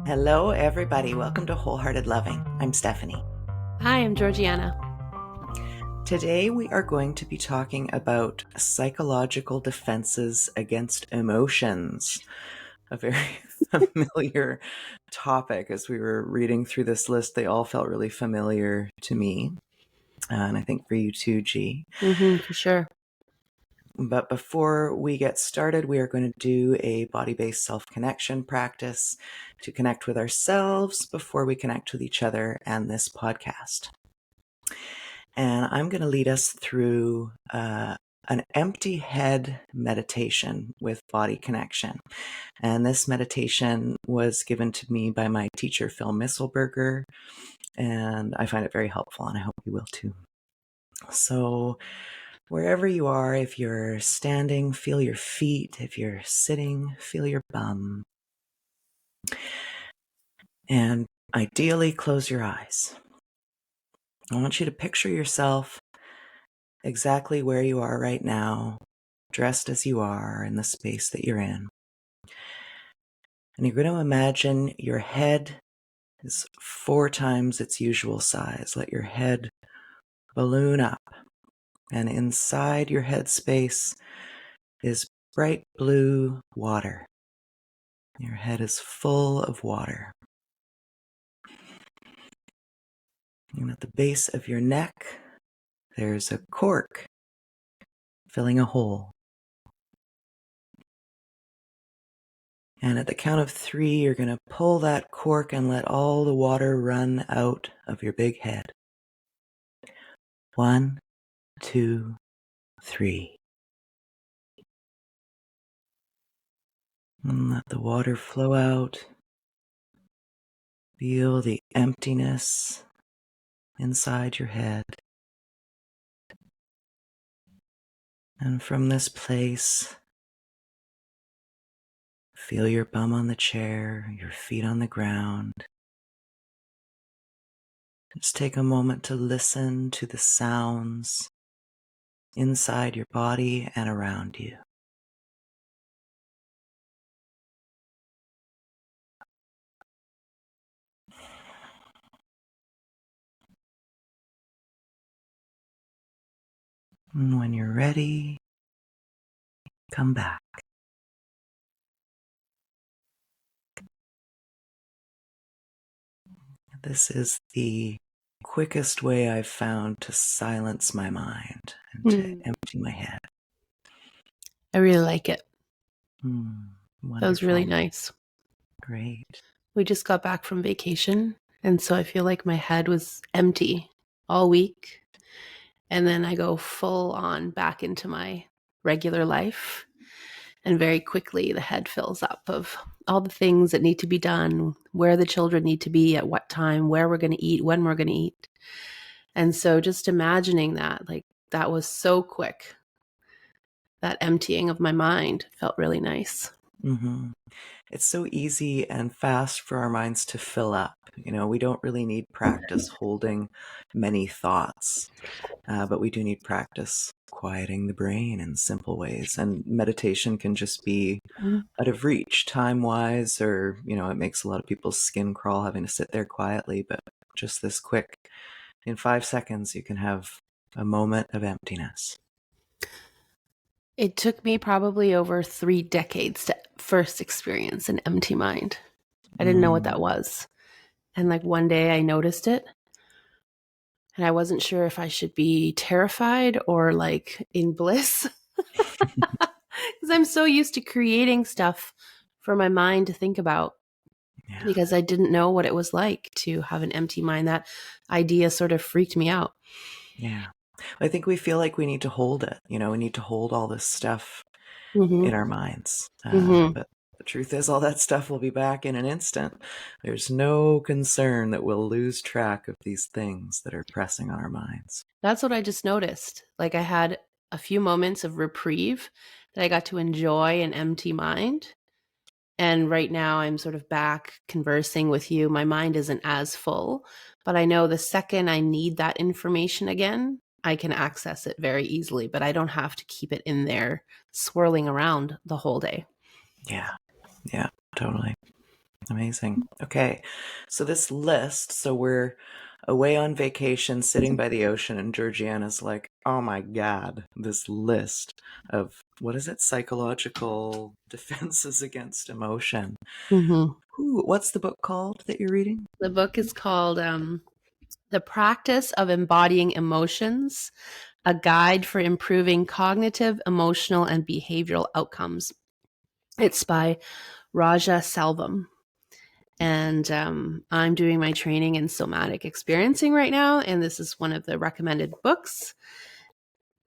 Hello, everybody. Welcome to Wholehearted Loving. I'm Stephanie. Hi, I'm Georgianna. Today, we are going to be talking about psychological defenses against emotions, a very familiar topic. As we were reading through this list, they all felt really familiar to me, and I think for you too, G. For sure. But before we get started, we are going to do a body-based self-connection practice to connect with ourselves before we connect with each other and this podcast. And I'm going to lead us through an empty head meditation with body connection. And this meditation was given to me by my teacher, Phil Misselberger, and I find it very helpful, and I hope you will too. So wherever you are, if you're standing, feel your feet. If you're sitting, feel your bum. And ideally, close your eyes. I want you to picture yourself exactly where you are right now, dressed as you are in the space that you're in. And you're going to imagine your head is 4 times its usual size. Let your head balloon up. And inside your head space is bright blue water. Your head is full of water. And at the base of your neck, there's a cork filling a hole. And at the count of 3, you're going to pull that cork and let all the water run out of your big head. 1, 2, 3. And let the water flow out. Feel the emptiness inside your head. And from this place, feel your bum on the chair, your feet on the ground. Just take a moment to listen to the sounds inside your body and around you. And when you're ready, come back. This is the quickest way I've found to silence my mind and to empty my head. I really like it. Wonderful. That was really nice. Great. We just got back from vacation, and so I feel like my head was empty all week. And then I go full on back into my regular life. And very quickly, the head fills up of all the things that need to be done, where the children need to be, at what time, where we're going to eat, when we're going to eat. And so just imagining that, like, that was so quick. That emptying of my mind felt really nice. Mm-hmm. It's so easy and fast for our minds to fill up. We don't really need practice holding many thoughts, but we do need practice quieting the brain in simple ways. And meditation can just be out of reach time-wise, or, it makes a lot of people's skin crawl having to sit there quietly. But just this quick, in 5 seconds, you can have a moment of emptiness. It took me probably over 3 decades to first experience an empty mind. I didn't know what that was. And like one day I noticed it, and I wasn't sure if I should be terrified or like in bliss. Because I'm so used to creating stuff for my mind to think about. Yeah. Because I didn't know what it was like to have an empty mind. That idea sort of freaked me out. Yeah. I think we feel like we need to hold it. We need to hold all this stuff in our minds. But the truth is, all that stuff will be back in an instant. There's no concern that we'll lose track of these things that are pressing on our minds. That's what I just noticed. Like I had a few moments of reprieve that I got to enjoy an empty mind. And right now I'm sort of back conversing with you. My mind isn't as full, but I know the second I need that information again, I can access it very easily, but I don't have to keep it in there swirling around the whole day. Yeah. Yeah, totally. Amazing. Okay. So this list, so we're away on vacation, sitting by the ocean, and Georgiana's like, oh my God, this list of what is it? Psychological defenses against emotion. Mm-hmm. Ooh, what's the book called that you're reading? The book is called The Practice of Embodying Emotions, a guide for improving cognitive, emotional, and behavioral outcomes. It's by Raja Selvam. And I'm doing my training in somatic experiencing right now. And this is one of the recommended books.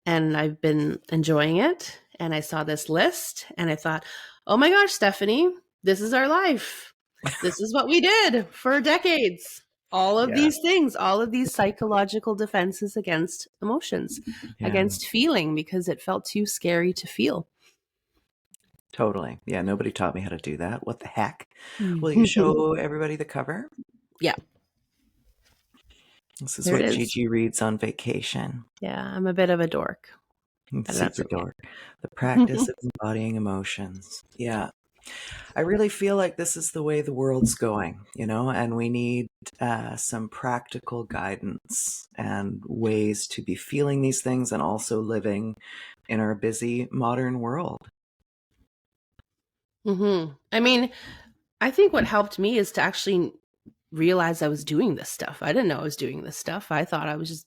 And I've been enjoying it. And I saw this list and I thought, oh my gosh, Stephanie, this is our life. This is what we did for decades. All of Yeah, these things, all of these psychological defenses against emotions, yeah, against feeling because it felt too scary to feel. totally. Yeah, nobody taught me how to do that. What the heck? Will you show everybody the cover? Yeah, This is there it what is. Gigi reads on vacation. Yeah, I'm a bit of a dork, but that's Super okay. dork. The practice of embodying emotions. Yeah. I really feel like this is the way the world's going, and we need some practical guidance and ways to be feeling these things and also living in our busy modern world. I mean, I think what helped me is to actually realize I was doing this stuff. I didn't know I was doing this stuff. I thought I was just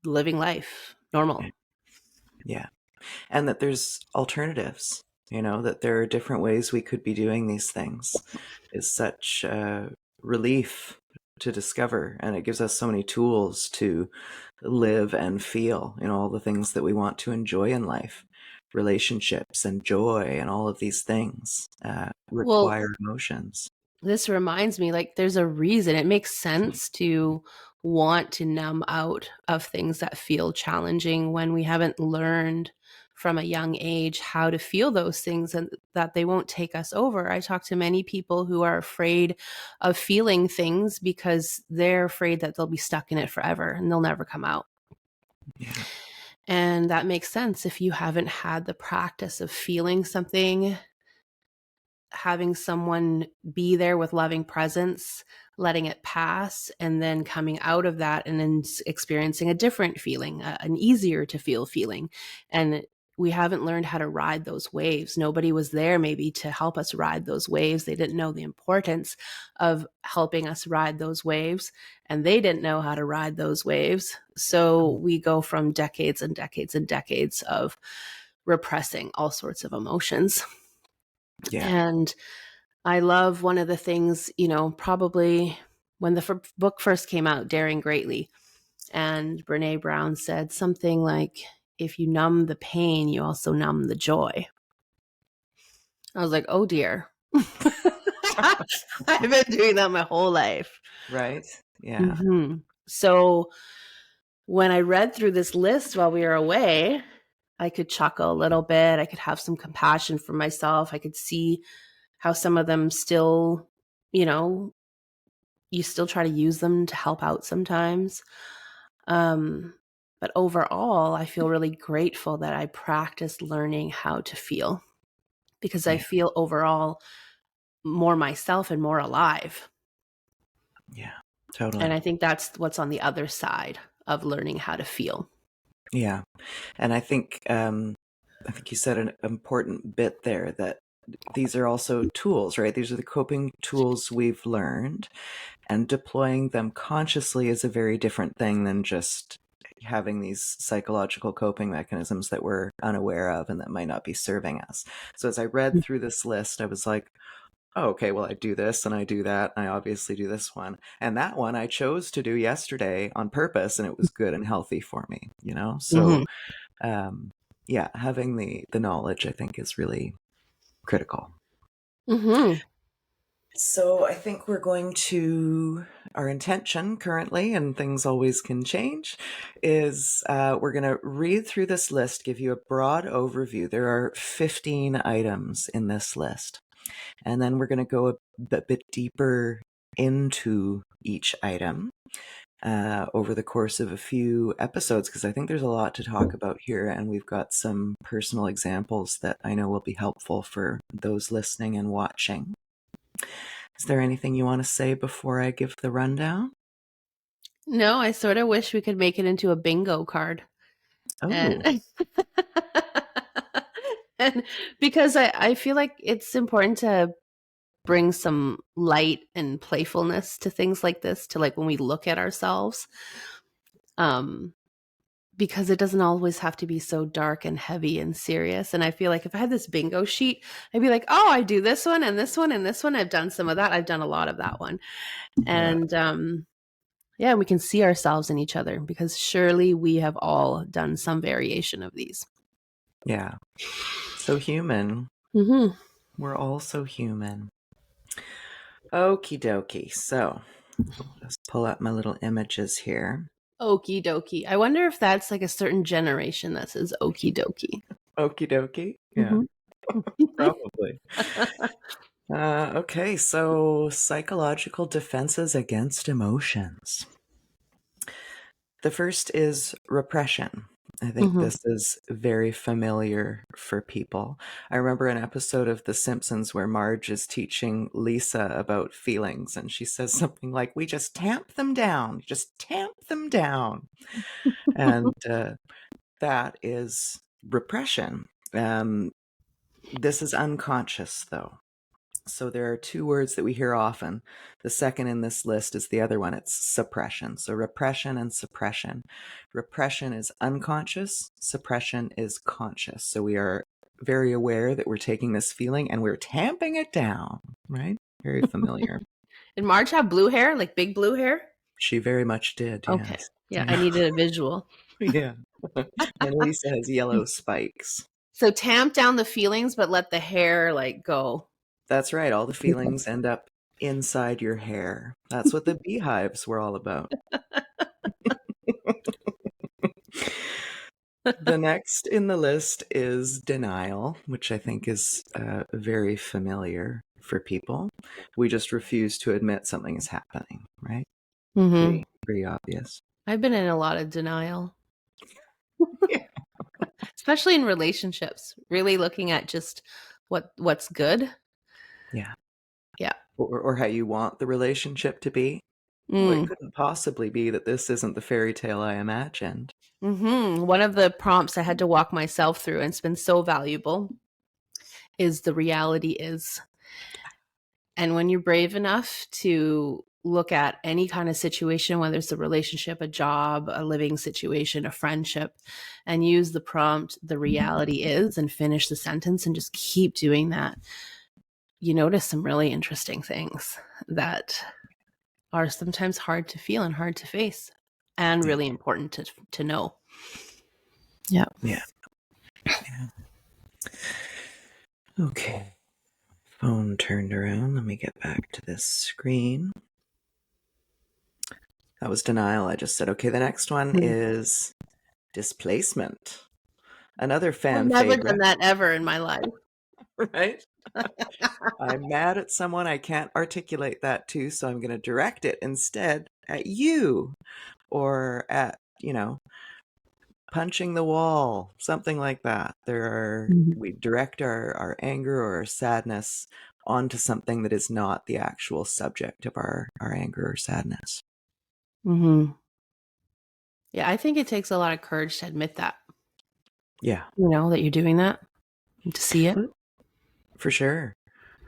living life normal. Yeah. And that there's alternatives, that there are different ways we could be doing these things is such relief to discover. And it gives us so many tools to live and feel, all the things that we want to enjoy in life. Relationships and joy and all of these things Well, require emotions. this reminds me like there's a reason it makes sense to want to numb out of things that feel challenging when we haven't learned from a young age how to feel those things and that they won't take us over. I talk to many people who are afraid of feeling things because they're afraid that they'll be stuck in it forever and they'll never come out. Yeah. And that makes sense if you haven't had the practice of feeling something, having someone be there with loving presence, letting it pass, and then coming out of that and then experiencing a different feeling, an easier to feel feeling. And we haven't learned how to ride those waves. Nobody was there maybe to help us ride those waves. They didn't know the importance of helping us ride those waves, and they didn't know how to ride those waves. So we go from decades and decades and decades of repressing all sorts of emotions. Yeah. And I love one of the things, probably when the book first came out, Daring Greatly, and Brene Brown said something like, if you numb the pain, you also numb the joy. I was like, oh dear. I've been doing that my whole life. Right. Yeah. hmm So when I read through this list while we were away, I could chuckle a little bit. I could have some compassion for myself. I could see how some of them still, you know, you still try to use them to help out sometimes. Um, but overall, I feel really grateful that I practiced learning how to feel because I Yeah. feel overall more myself and more alive. Yeah. And Totally. I think that's what's on the other side of learning how to feel. Yeah. And I think you said an important bit there that these are also tools, right? These are the coping tools we've learned, and deploying them consciously is a very different thing than just having these psychological coping mechanisms that we're unaware of and that might not be serving us. So as I read through this list, I was like, oh, okay, well, I do this and I do that. And I obviously do this one. And that one I chose to do yesterday on purpose, and it was good and healthy for me. So Mm-hmm. um, yeah, having the knowledge, I think, is really critical. Mm-hmm. So I think we're going to, our intention currently, and things always can change, is we're going to read through this list, give you a broad overview. There are 15 items in this list. And then we're going to go a bit deeper into each item over the course of a few episodes, because I think there's a lot to talk about here, and we've got some personal examples that I know will be helpful for those listening and watching. Is there anything you want to say before I give the rundown? No, I sort of wish we could make it into a bingo card. Oh, And and because I feel like it's important to bring some light and playfulness to things like this, to like when we look at ourselves. Um because it doesn't always have to be so dark and heavy and serious. And I feel like if I had this bingo sheet, I'd be like, oh, I do this one and this one and this one. I've done some of that. I've done a lot of that one. yeah, And yeah, we can see ourselves in each other because surely we have all done some variation of these. yeah. So human. Mm-hmm. We're all so human. Okie dokie. So, just pull up my little images here. Okie dokie. I wonder if that's like a certain generation that says okie dokie. Okie dokie. Yeah, Mm-hmm. probably. Okay, so psychological defenses against emotions. The first is repression. I think Mm-hmm. this is very familiar for people. I remember an episode of The Simpsons where Marge is teaching Lisa about feelings, and she says something like, "We just tamp them down, just tamp them down." And that is repression. This is unconscious, though. So there are two words that we hear often. The second in this list is the other one. It's suppression. So repression and suppression. Repression is unconscious. Suppression is conscious. So we are very aware that we're taking this feeling and we're tamping it down, right? Very familiar. Did Marge have blue hair, like big blue hair? She very much did, Okay. yes. Yeah, I Yeah. needed a visual. Yeah. And Lisa has yellow spikes. So tamp down the feelings, but let the hair like go. That's right. All the feelings end up inside your hair. That's what the beehives were all about. The next in the list is denial, which I think is very familiar for people. We just refuse to admit something is happening, right? Mm-hmm. Pretty obvious. I've been in a lot of denial, Yeah. especially in relationships. Really looking at just what's good. Yeah. Yeah. Or how you want the relationship to be. Well, it Mm. couldn't possibly be that this isn't the fairy tale I imagined. Mm-hmm. One of the prompts I had to walk myself through, and it's been so valuable, is the reality is. And when you're brave enough to look at any kind of situation, whether it's a relationship, a job, a living situation, a friendship, and use the prompt, the reality is, and finish the sentence and just keep doing that, you notice some really interesting things that are sometimes hard to feel and hard to face and Yeah. really important to know. Yeah. Yeah. Yeah. Okay. Phone turned around. Let me get back to this screen. That was denial. I just said, okay, the next one is displacement. Another I've fan never done favorite, that ever in my life. right? I'm mad at someone I can't articulate that to, so I'm going to direct it instead at you or at, punching the wall, something like that. We direct our anger or our sadness onto something that is not the actual subject of our anger or sadness. Mm-hmm. Yeah, I think it takes a lot of courage to admit that, Yeah, that you're doing that and to see it. for sure.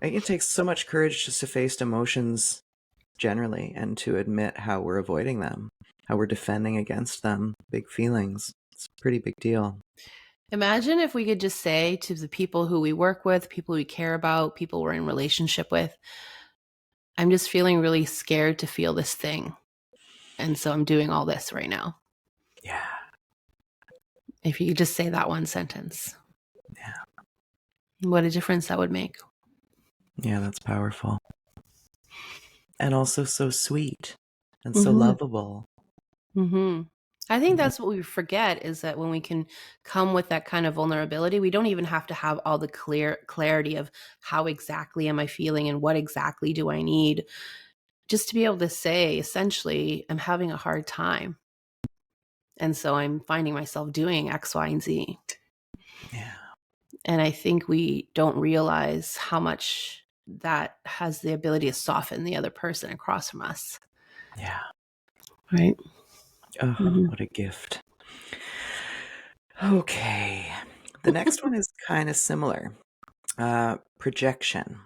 It takes so much courage just to face emotions generally and to admit how we're avoiding them, how we're defending against them, big feelings. It's a pretty big deal. Imagine if we could just say to the people who we work with, people we care about, people we're in relationship with, I'm just feeling really scared to feel this thing. And so I'm doing all this right now. Yeah. If you could just say that one sentence, Yeah. what a difference that would make. Yeah, that's powerful. And also so sweet and so Mm-hmm. lovable. Mm-hmm. I think that's what we forget is that when we can come with that kind of vulnerability, we don't even have to have all the clarity of how exactly am I feeling and what exactly do I need. Just to be able to say, essentially, I'm having a hard time. And so I'm finding myself doing X, Y, and Z. Yeah. And I think we don't realize how much that has the ability to soften the other person across from us. Yeah. Right. Oh, Mm-hmm. what a gift. Okay. The next one is kind of similar. Projection.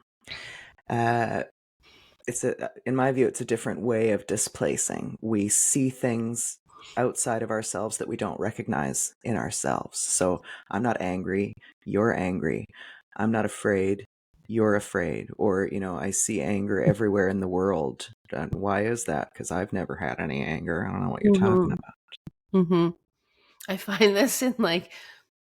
Uh, in my view, it's a different way of displacing. We see things outside of ourselves that we don't recognize in ourselves. So I'm not angry, you're angry. I'm not afraid, you're afraid. Or, I see anger everywhere in the world. And why is that? Because I've never had any anger. I don't know what you're talking Mm-hmm. about. Mm-hmm. I find this in like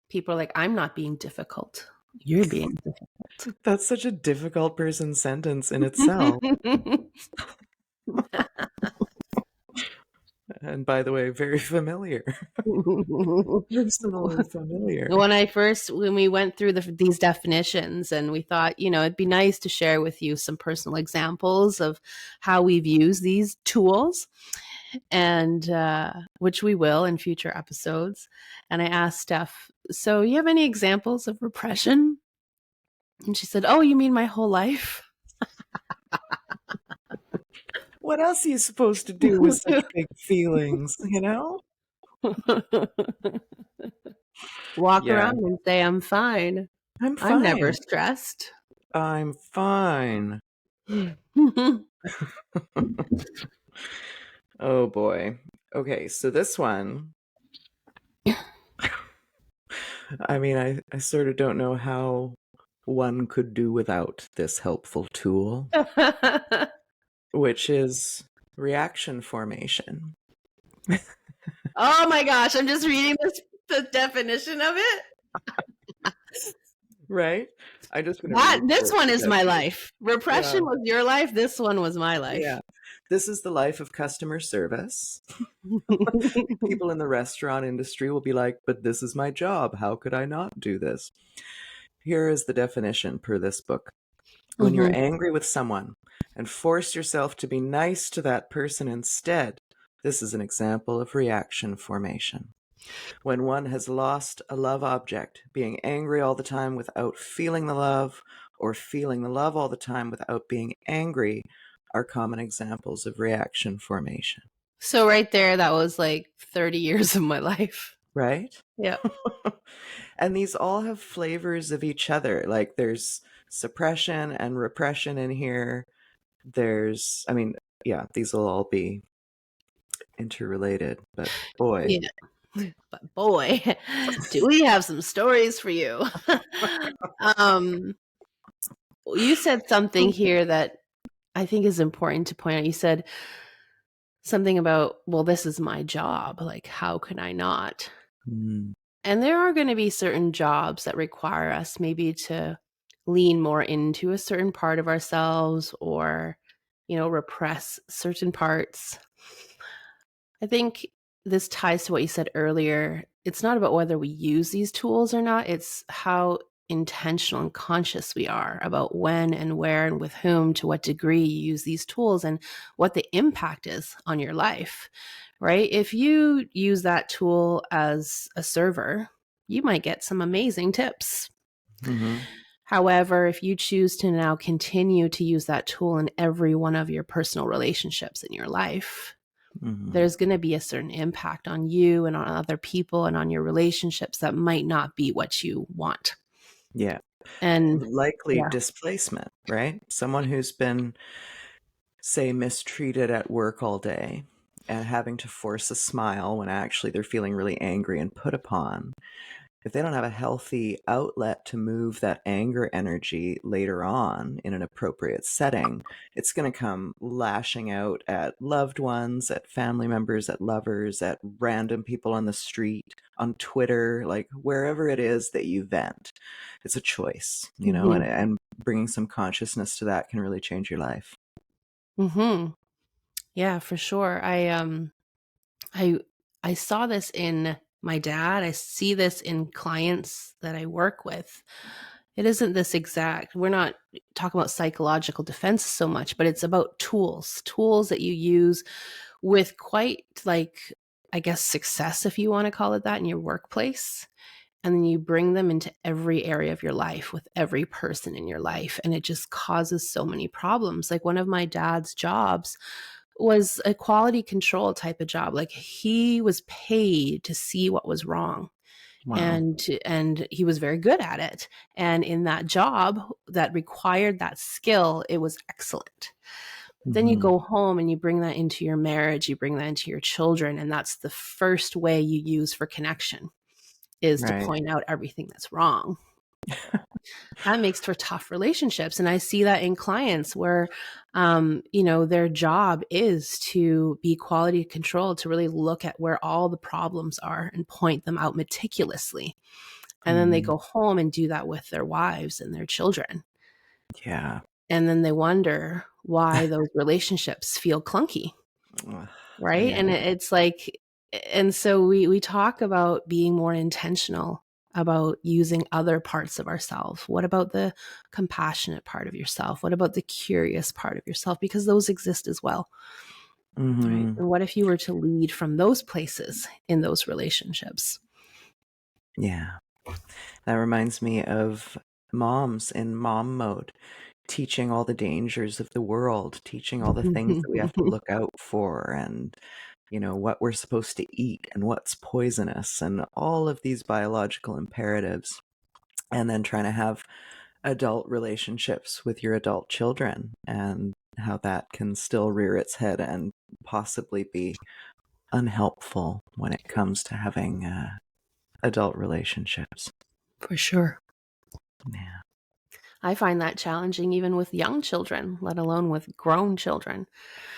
people are like, I'm not being difficult. You're being difficult. That's such a difficult person sentence in itself. And by the way, very familiar. Personally familiar. When we went through these definitions, and we thought, it'd be nice to share with you some personal examples of how we've used these tools, and which we will in future episodes. And I asked Steph, so you have any examples of repression? And she said, oh, you mean my whole life? What else are you supposed to do with such big feelings, Walk Yeah, around and say, I'm fine. I'm I'm never fine. stressed. I'm fine. Oh boy. Okay, so this one, I sort of don't know how one could do without this helpful tool, which is reaction formation, Oh my gosh, I'm just reading the definition of it. right? I'm just going to read This the one is my definition. life. Repression Yeah, was your life. This one was my yeah. life. This is the life of customer service. People in the restaurant industry will be like, but this is my job. How could I not do this? Here is the definition per this book. When you're Mm-hmm. angry with someone and force yourself to be nice to that person instead, this is an example of reaction formation. When one has lost a love object, being angry all the time without feeling the love, or feeling the love all the time without being angry, are common examples of reaction formation. So right there, that was like 30 years of my life. Right? Yeah. And these all have flavors of each other. Like there's suppression and repression in here. Yeah, these will all be interrelated, but boy. Yeah. But boy, do we have some stories for you. um, you said something here that I think is important to point out. You said something about, well, this is my job. Like, how can I not? Mm, And there are going to be certain jobs that require us maybe to lean more into a certain part of ourselves, or, repress certain parts. I think this ties to what you said earlier. It's not about whether we use these tools or not, it's how intentional and conscious we are about when and where and with whom, to what degree you use these tools, and what the impact is on your life, right? If you use that tool as a server, you might get some amazing tips. mm-hmm, However, if you choose to now continue to use that tool in every one of your personal relationships in your life, mm-hmm. there's going to be a certain impact on you and on other people and on your relationships that might not be what you want. Yeah. And Likely yeah. displacement, right? Someone who's been, say, mistreated at work all day and having to force a smile when actually they're feeling really angry and put upon. If they don't have a healthy outlet to move that anger energy later on in an appropriate setting, it's going to come lashing out at loved ones, at family members, at lovers, at random people on the street, on Twitter, like wherever it is that you vent. It's a choice, Mm-hmm. and bringing some consciousness to that can really change your life. Mm-hmm. Yeah, for sure. I I saw this in my dad. I see this in clients that I work with. It isn't this exact. We're not talking about psychological defense so much, but it's about tools that you use with quite, like, I guess, success, if you want to call it that, in your workplace. and then you bring them into every area of your life with every person in your life. And it just causes so many problems. Like one of my dad's jobs was a quality control type of job. Like he was paid to see what was wrong. Wow. And he was very good at it. And in that job that required that skill, it was excellent. Then you Mm-hmm. go home and you bring that into your marriage, you bring that into your children, and that's the first way you use for connection, is to Right. point out everything that's wrong. That makes for tough relationships. And I see that in clients where, their job is to be quality control, to really look at where all the problems are and point them out meticulously. And then they Mm-hmm. go home and do that with their wives and their children. Yeah. And then they wonder why those relationships feel clunky. Ugh, Right. yeah. And it's like, and so we talk about being more intentional about using other parts of ourselves. What about the compassionate part of yourself? What about the curious part of yourself? Because those exist as well. Right. Mm-hmm. And what if you were to lead from those places in those relationships? Yeah. That reminds me of moms in mom mode, teaching all the dangers of the world, teaching all the things that we have to look out for, and what we're supposed to eat and what's poisonous, and all of these biological imperatives, and then trying to have adult relationships with your adult children, and how that can still rear its head and possibly be unhelpful when it comes to having adult relationships. For sure. Yeah. I find that challenging even with young children, let alone with grown children,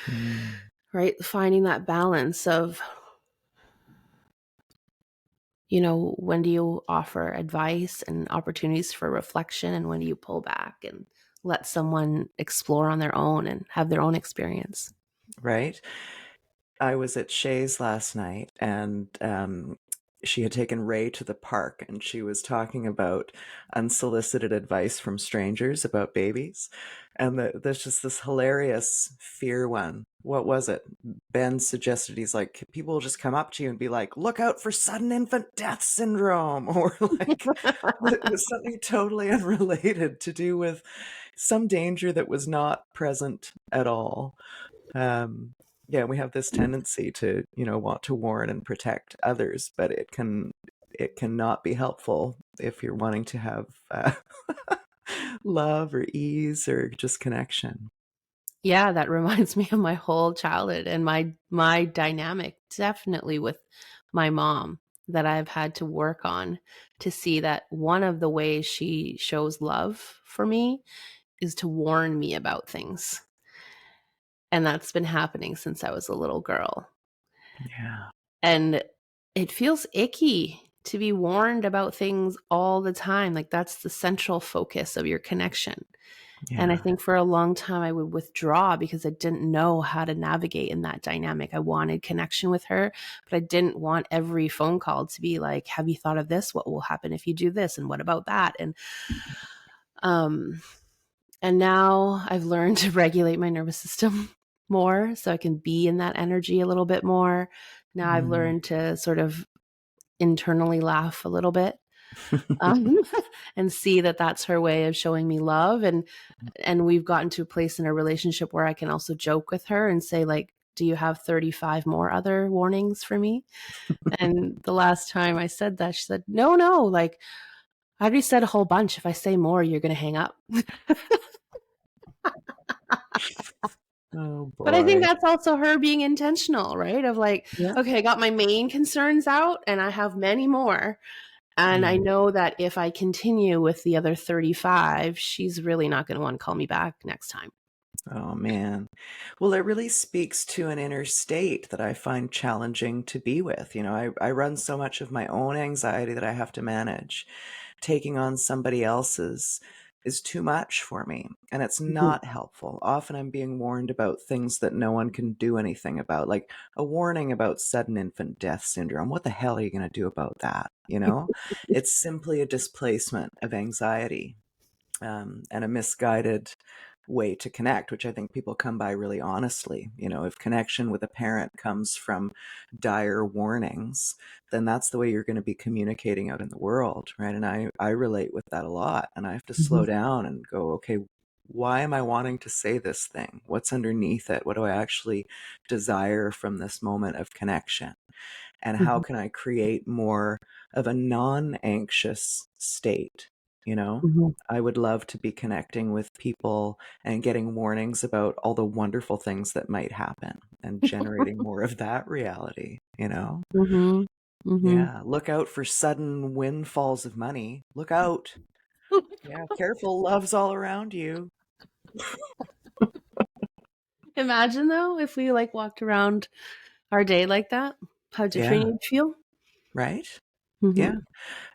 Mm. right? Finding that balance of, when do you offer advice and opportunities for reflection, and when do you pull back and let someone explore on their own and have their own experience? Right? I was at Shay's last night, and she had taken Ray to the park, and she was talking about unsolicited advice from strangers about babies. And there's just this hilarious fear one. What was it? Ben suggested, he's like, people will just come up to you and be like, look out for sudden infant death syndrome, or like, it was something totally unrelated to do with some danger that was not present at all. Um, yeah, we have this tendency to, want to warn and protect others, but it cannot be helpful if you're wanting to have love or ease or just connection. Yeah, that reminds me of my whole childhood and my dynamic, definitely with my mom, that I've had to work on, to see that one of the ways she shows love for me is to warn me about things. And that's been happening since I was a little girl. Yeah, And it feels icky to be warned about things all the time. Like that's the central focus of your connection. And I yeah. think for a long time I would withdraw because I didn't know how to navigate in that dynamic. I wanted connection with her, but I didn't want every phone call to be like, have you thought of this? What will happen if you do this? And what about that? Um and now I've learned to regulate my nervous system more so I can be in that energy a little bit more. Now I've Mm. learned to sort of internally laugh a little bit, um, and see that that's her way of showing me love. And we've gotten to a place in our relationship where I can also joke with her and say, like, do you have 35 more other warnings for me? And the last time I said that, she said, no, like, I already said a whole bunch. If I say more, you're going to hang up. Oh But I think boy. that's also her being intentional, right? Of like, Yeah. okay, I got my main concerns out and I have many more. And I Mm. know that if I continue with the other 35, she's really not going to want to call me back next time. Oh man. Well, it really speaks to an inner state that I find challenging to be with. I run so much of my own anxiety that I have to manage. Taking on somebody else's is too much for me, and it's Mhm. not helpful. Often I'm being warned about things that no one can do anything about, like a warning about sudden infant death syndrome. What the hell are you going to do about that? It's simply a displacement of anxiety, and a misguided way to connect, which I think people come by really honestly. If connection with a parent comes from dire warnings, then that's the way you're going to be communicating out in the world, right? And I relate with that a lot, and I have to slow down and go, okay, why am I wanting to say this thing? What's underneath it? What do I actually desire from this moment of connection? And how can I create more of a non-anxious state? I would love to be connecting with people and getting warnings about all the wonderful things that might happen and generating more of that reality. Yeah, look out for sudden windfalls of money. Look out. Yeah, careful, love's all around you. Imagine though if we like walked around our day like that, how different Yeah, you'd feel. right? Yeah. Mm-hmm.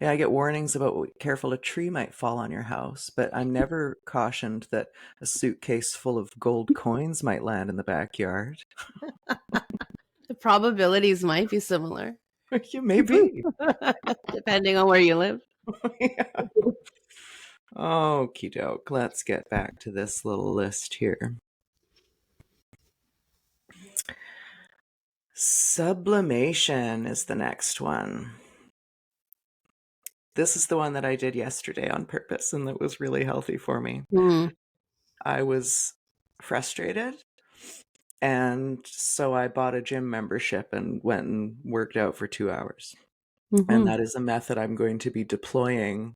Yeah, I get warnings about careful, a tree might fall on your house, but I'm never cautioned that a suitcase full of gold coins might land in the backyard. The probabilities might be similar You may be. depending on where you live. Yeah. Okie doke. Let's get back to this little list here. Sublimation is the next one. This is the one that I did yesterday on purpose, and that was really healthy for me. Mm. I was frustrated, and so I bought a gym membership and went and worked out for 2 hours. And Mm-hmm. that is a method I'm going to be deploying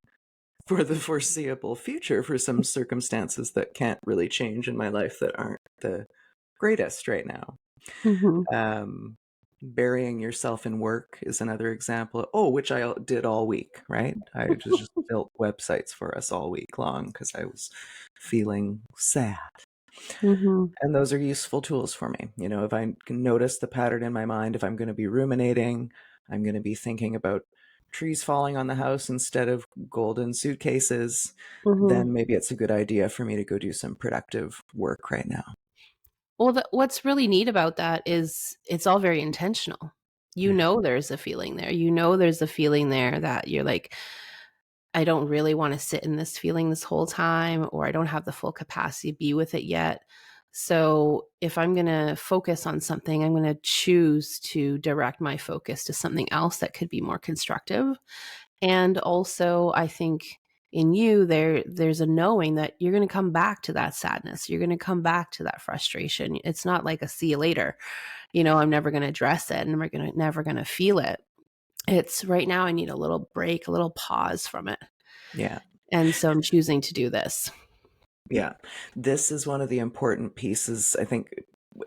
for the foreseeable future for some circumstances that can't really change in my life that aren't the greatest right now. Mm-hmm. Um, Burying yourself in work is another example. Oh, which I did all week, right? I just built websites for us all week long because I was feeling sad. Mm-hmm. And those are useful tools for me. If I can notice the pattern in my mind, if I'm going to be ruminating, I'm going to be thinking about trees falling on the house instead of golden suitcases, Mm-hmm. then maybe it's a good idea for me to go do some productive work right now. Well, what's really neat about that is it's all very intentional. You Yeah. know, there's a feeling there. You know, there's a feeling there that you're like, I don't really want to sit in this feeling this whole time, or I don't have the full capacity to be with it yet. So if I'm going to focus on something, I'm going to choose to direct my focus to something else that could be more constructive. And also, I think in you there's a knowing that you're going to come back to that sadness. You're going to come back to that frustration. It's not like a see you later. I'm never going to address it and never going to feel it. It's right now I need a little break, a little pause from it. Yeah. And so I'm choosing to do this. Yeah. This is one of the important pieces. I think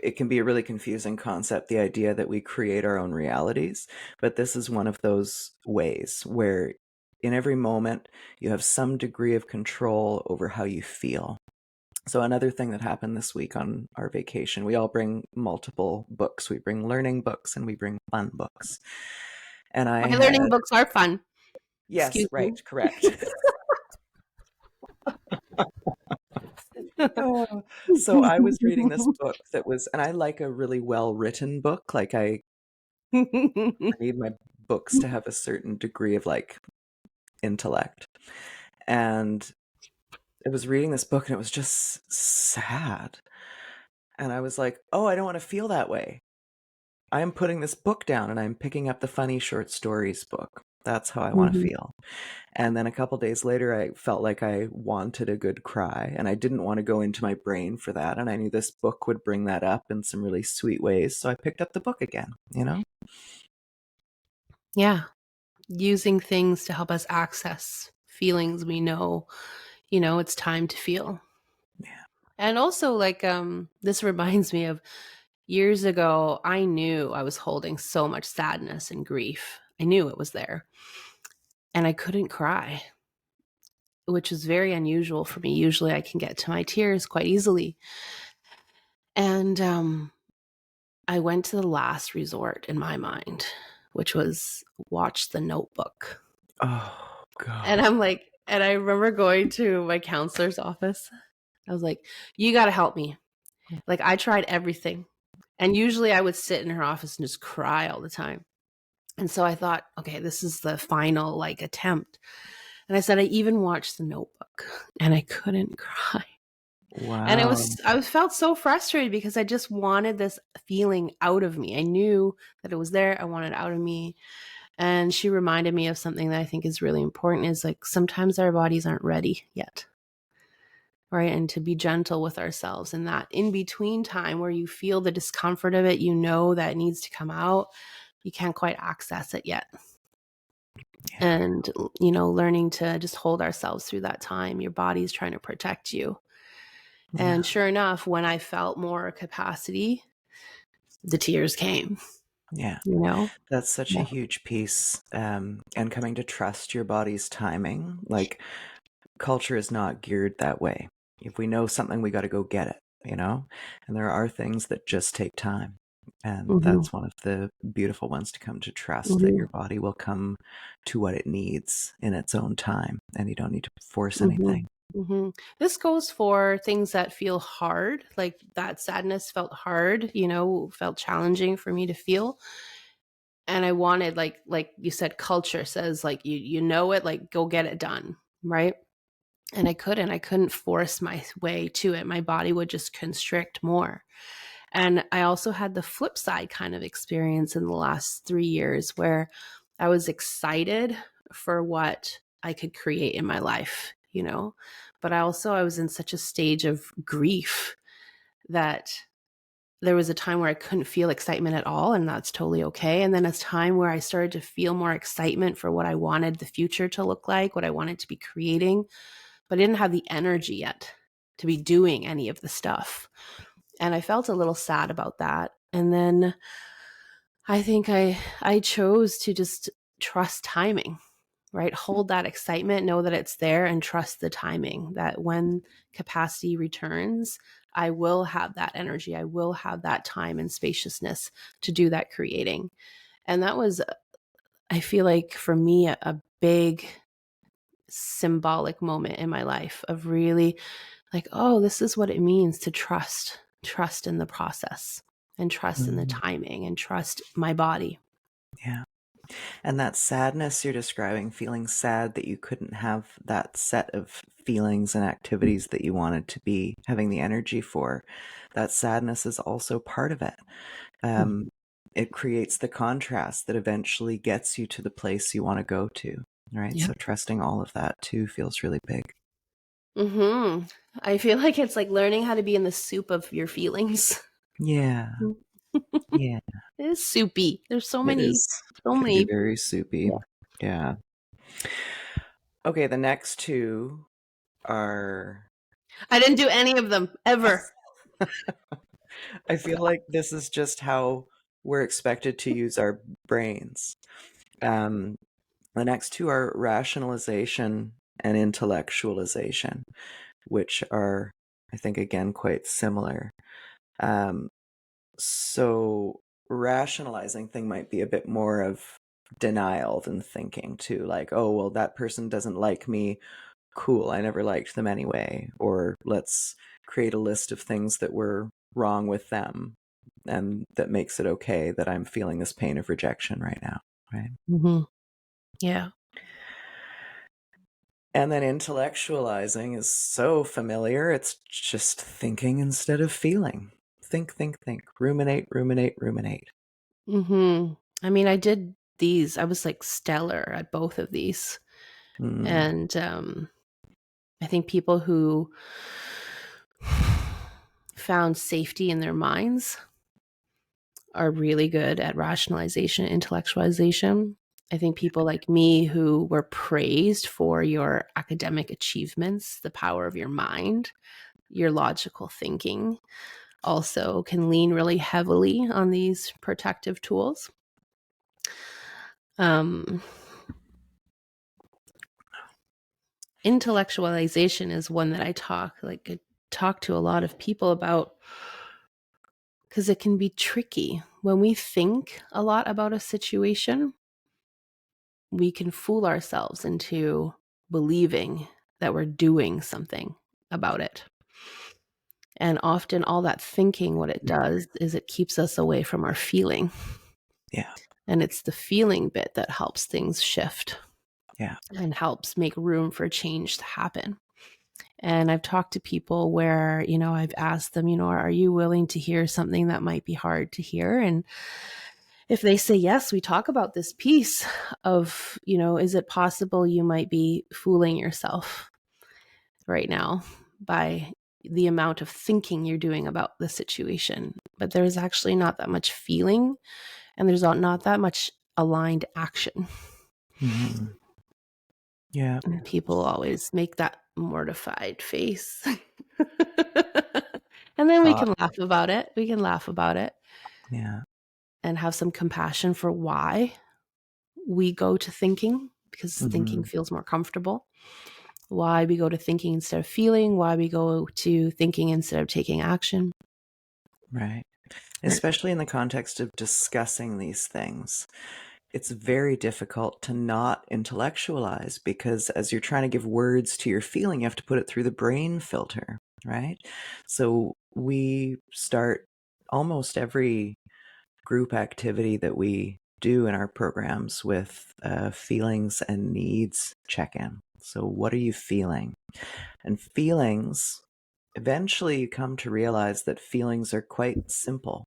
it can be a really confusing concept, the idea that we create our own realities. But this is one of those ways where in every moment you have some degree of control over how you feel. So another thing that happened this week on our vacation, we all bring multiple books. We bring learning books and we bring fun books. And I My learning had, books are fun. yes, Excuse right, me. correct. Oh, so I was reading this book that was, and I like a really well-written book. Like I need my books to have a certain degree of like intellect. And I was reading this book and it was just sad. And I was like, oh, I don't want to feel that way. I'm putting this book down and I'm picking up the funny short stories book. That's how I want to Mhm. feel. And then a couple days later, I felt like I wanted a good cry and I didn't want to go into my brain for that. And I knew this book would bring that up in some really sweet ways. So I picked up the book again. Yeah. Using things to help us access feelings we know, it's time to feel. Yeah. And also like this reminds me of years ago, I knew I was holding so much sadness and grief. I knew it was there. And I couldn't cry, which is very unusual for me. Usually I can get to my tears quite easily. And I went to the last resort in my mind, which was watch The Notebook. Oh, And God. I'm like, and I remember going to my counselor's office. I was like, you got to help me. Like, I tried everything. And usually I would sit in her office and just cry all the time. And so I thought, okay, this is the final like attempt. And I said, I even watched The Notebook and I couldn't cry. And Wow. I felt so frustrated because I just wanted this feeling out of me. I knew that it was there. I wanted it out of me. And she reminded me of something that I think is really important is like sometimes our bodies aren't ready yet. Right. And to be gentle with ourselves in that in between time where you feel the discomfort of it, you know that it needs to come out. You can't quite access it yet. Yeah. And, you know, learning to just hold ourselves through that time. Your body's trying to protect you. Yeah. And sure enough, when I felt more capacity, the tears came, Yeah. you know? That's such a Yeah. huge piece. And coming to trust your body's timing. Like, culture is not geared that way. If we know something, we got to go get it, you know? And there are things that just take time. And Mm-hmm. that's one of the beautiful ones to come to trust, that Mm-hmm. your body will come to what it needs in its own time, and you don't need to force Mm-hmm. anything. Mm-hmm. This goes for things that feel hard, like that sadness felt hard, you know, felt challenging for me to feel. And I wanted, like you said, culture says like you know it, like go get it done, right? And I couldn't force my way to it. My body would just constrict more. And I also had the flip side kind of experience in the last 3 years where I was excited for what I could create in my life, you know, but I was in such a stage of grief that there was a time where I couldn't feel excitement at all, and that's totally okay. And then a time where I started to feel more excitement for what I wanted the future to look like, what I wanted to be creating, but I didn't have the energy yet to be doing any of the stuff. And I felt a little sad about that. And then I think I chose to just trust timing, right? Hold that excitement, know that it's there, and trust the timing that when capacity returns, I will have that energy. I will have that time and spaciousness to do that creating. And that was, I feel like for me, a big symbolic moment in my life of really like, oh, this is what it means to trust in the process and trust in the Mm, timing and trust my body. yeah. And that sadness you're describing, feeling sad that you couldn't have that set of feelings and activities that you wanted to be having the energy for, that sadness is also part of it. Um, it creates the contrast that eventually gets you to the place you want to go to, right? Yeah. So trusting all of that too feels really big. Mm-hmm. I feel like it's like learning how to be in the soup of your feelings. Yeah, yeah, It is soupy. There's it is. so Can be many. very soupy. Yeah. Yeah. Okay, the next two are. I didn't do any of them ever. I feel like this is just how we're expected to use our brains. Um, the next two are rationalization and intellectualization, which are, I think, again, quite similar. Um, so rationalizing thing might be a bit more of denial than thinking too, like, oh, well, that person doesn't like me. Cool, I never liked them anyway. Or let's create a list of things that were wrong with them and that makes it okay that I'm feeling this pain of rejection right now, right? Mm-hmm. Yeah. And then intellectualizing is so familiar. It's just thinking instead of feeling. Think, think, think. Ruminate, ruminate, ruminate. Mm-hmm. I mean, I did these. I was like stellar at both of these. Mm, And I think people who found safety in their minds are really good at rationalization and intellectualization. I think people like me who were praised for your academic achievements, the power of your mind, your logical thinking, also can lean really heavily on these protective tools. Um, Intellectualization is one that I talk to a lot of people about because it can be tricky. When we think a lot about a situation, we can fool ourselves into believing that we're doing something about it. And often, all that thinking, what it does is it keeps us away from our feeling. yeah, And it's the feeling bit that helps things shift yeah, and helps make room for change to happen. And I've talked to people where, I've asked them, are you willing to hear something that might be hard to hear? And if they say yes, we talk about this piece of, is it possible you might be fooling yourself right now by the amount of thinking you're doing about the situation? But there's actually not that much feeling, and there's not that much aligned action. Mm-hmm. Yeah. And people always make that mortified face. And then we Thought. can laugh about it. We can laugh about it Yeah. and have some compassion for why we go to thinking, because thinking Mm-hmm. feels more comfortable. Why we go to thinking instead of feeling, why we go to thinking instead of taking action. Right. Especially in the context of discussing these things. It's very difficult to not intellectualize because as you're trying to give words to your feeling, you have to put it through the brain filter, right? So we start almost every group activity that we do in our programs with feelings and needs check-in. So what are you feeling? And feelings, eventually you come to realize that feelings are quite simple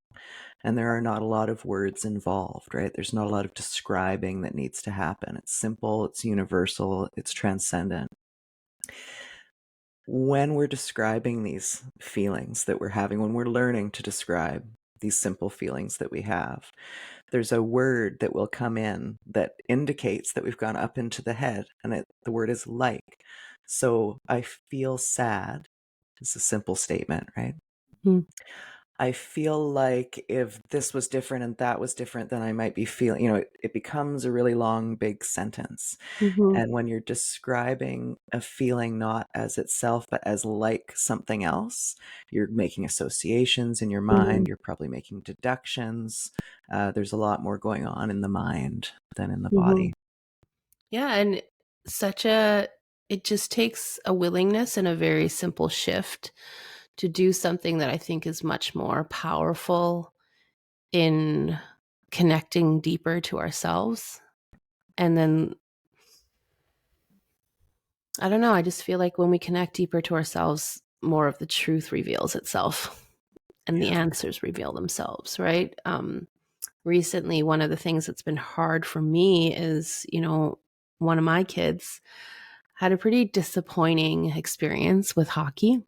and there are not a lot of words involved, right? There's not a lot of describing that needs to happen. It's simple, it's universal, it's transcendent. When we're describing these feelings that we're having, when we're learning to describe these simple feelings that we have, there's a word that will come in that indicates that we've gone up into the head, and the word is like. So I feel sad. It's a simple statement, right? Mm-hmm. I feel like if this was different and that was different, then I might be feeling, it becomes a really long, big sentence. Mm-hmm. And when you're describing a feeling not as itself, but as like something else, you're making associations in your mind. You're probably making deductions. There's a lot more going on in the mind than in the Mm-hmm. body. Yeah, and it just takes a willingness and a very simple shift to do something that I think is much more powerful in connecting deeper to ourselves. And then, I don't know, I just feel like when we connect deeper to ourselves, more of the truth reveals itself and the Yeah. answers reveal themselves, right? Recently, one of the things that's been hard for me is, one of my kids had a pretty disappointing experience with hockey.